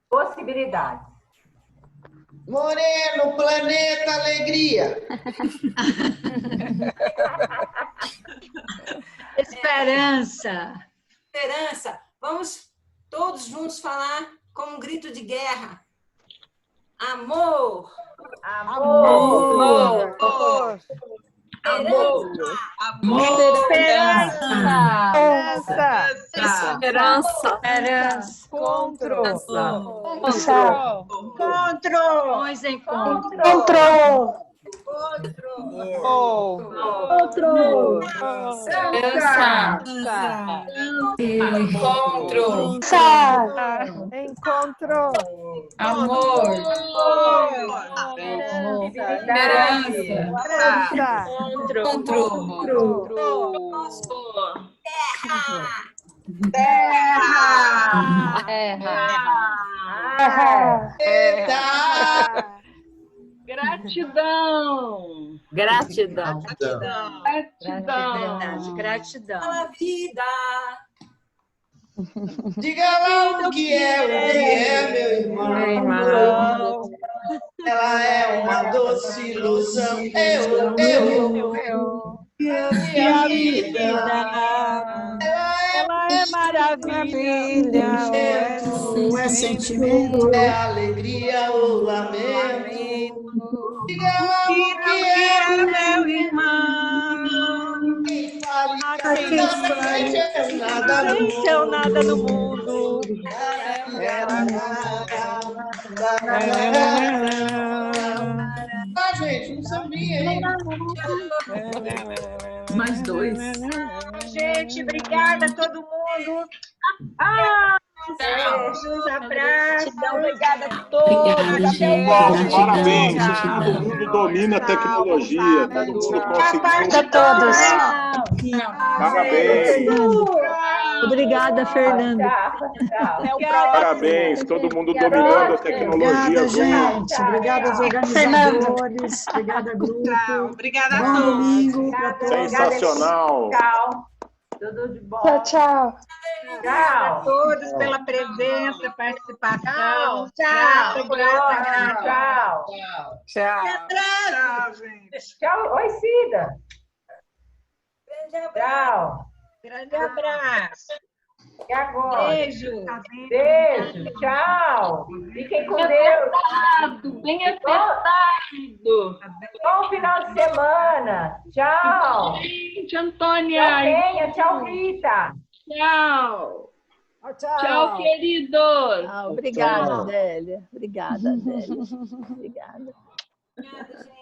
Possibilidade. Moreno, planeta, alegria. Esperança. Esperança. Vamos todos juntos falar com um grito de guerra. Amor. Amor. Esperança. Encontro. Dois encontros. Encontro. Amor. Gratidão. Gratidão. Gratidão. Pela vida. Diga lá o que é, meu irmão. Ela é uma doce ilusão. Minha vida. Ela é maravilha. Não é sentimento. É alegria ou lamento. Diga lá o que é, meu irmão. Quem fale eternamente é nada no mundo. Seu nada no mundo. Ah, gente, um sambinha aí. Mais 2. Gente, obrigada a todo mundo. Beijos, abraços. Obrigada a todos. Parabéns. Todo mundo domina a tecnologia. Todo mundo conseguiu. todos. Parabéns. Obrigada, Fernando. Parabéns. Todo mundo dominando a tecnologia. Obrigada, gente. Obrigada aos organizadores. Obrigada, grupo. Obrigada a Bom todos. domingo para todos. Sensacional. Tchau. Tudo de bom. Tchau. Obrigada a todos pela presença, participação. Tchau. Tchau. Tchau, gente. Tchau. Oi, Cida. Tchau. Grande abraço. E agora? Beijo. Beijo. Tchau. Fiquem com Deus. Bem apertado. Bom final de semana. Tchau. Gente, Antônia. Tchau, Penha. Tchau, Rita. Tchau. Tchau. Tchau, queridos. Obrigada, Adélia. Obrigada, Adélia. Obrigada. Obrigada, gente.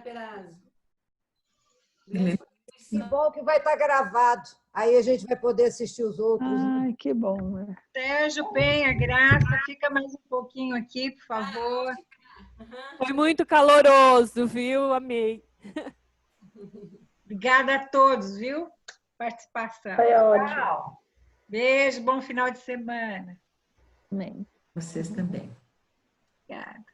Perazzo. Que bom que vai estar gravado. Aí a gente vai poder assistir os outros. Ai, que bom. Né? Sérgio, Penha, Graça, fica mais um pouquinho aqui, por favor. Foi muito caloroso, viu? Amei. Obrigada a todos, viu? Participação. Foi ótimo. Tchau. Beijo, bom final de semana. Amém. Vocês também. Obrigada.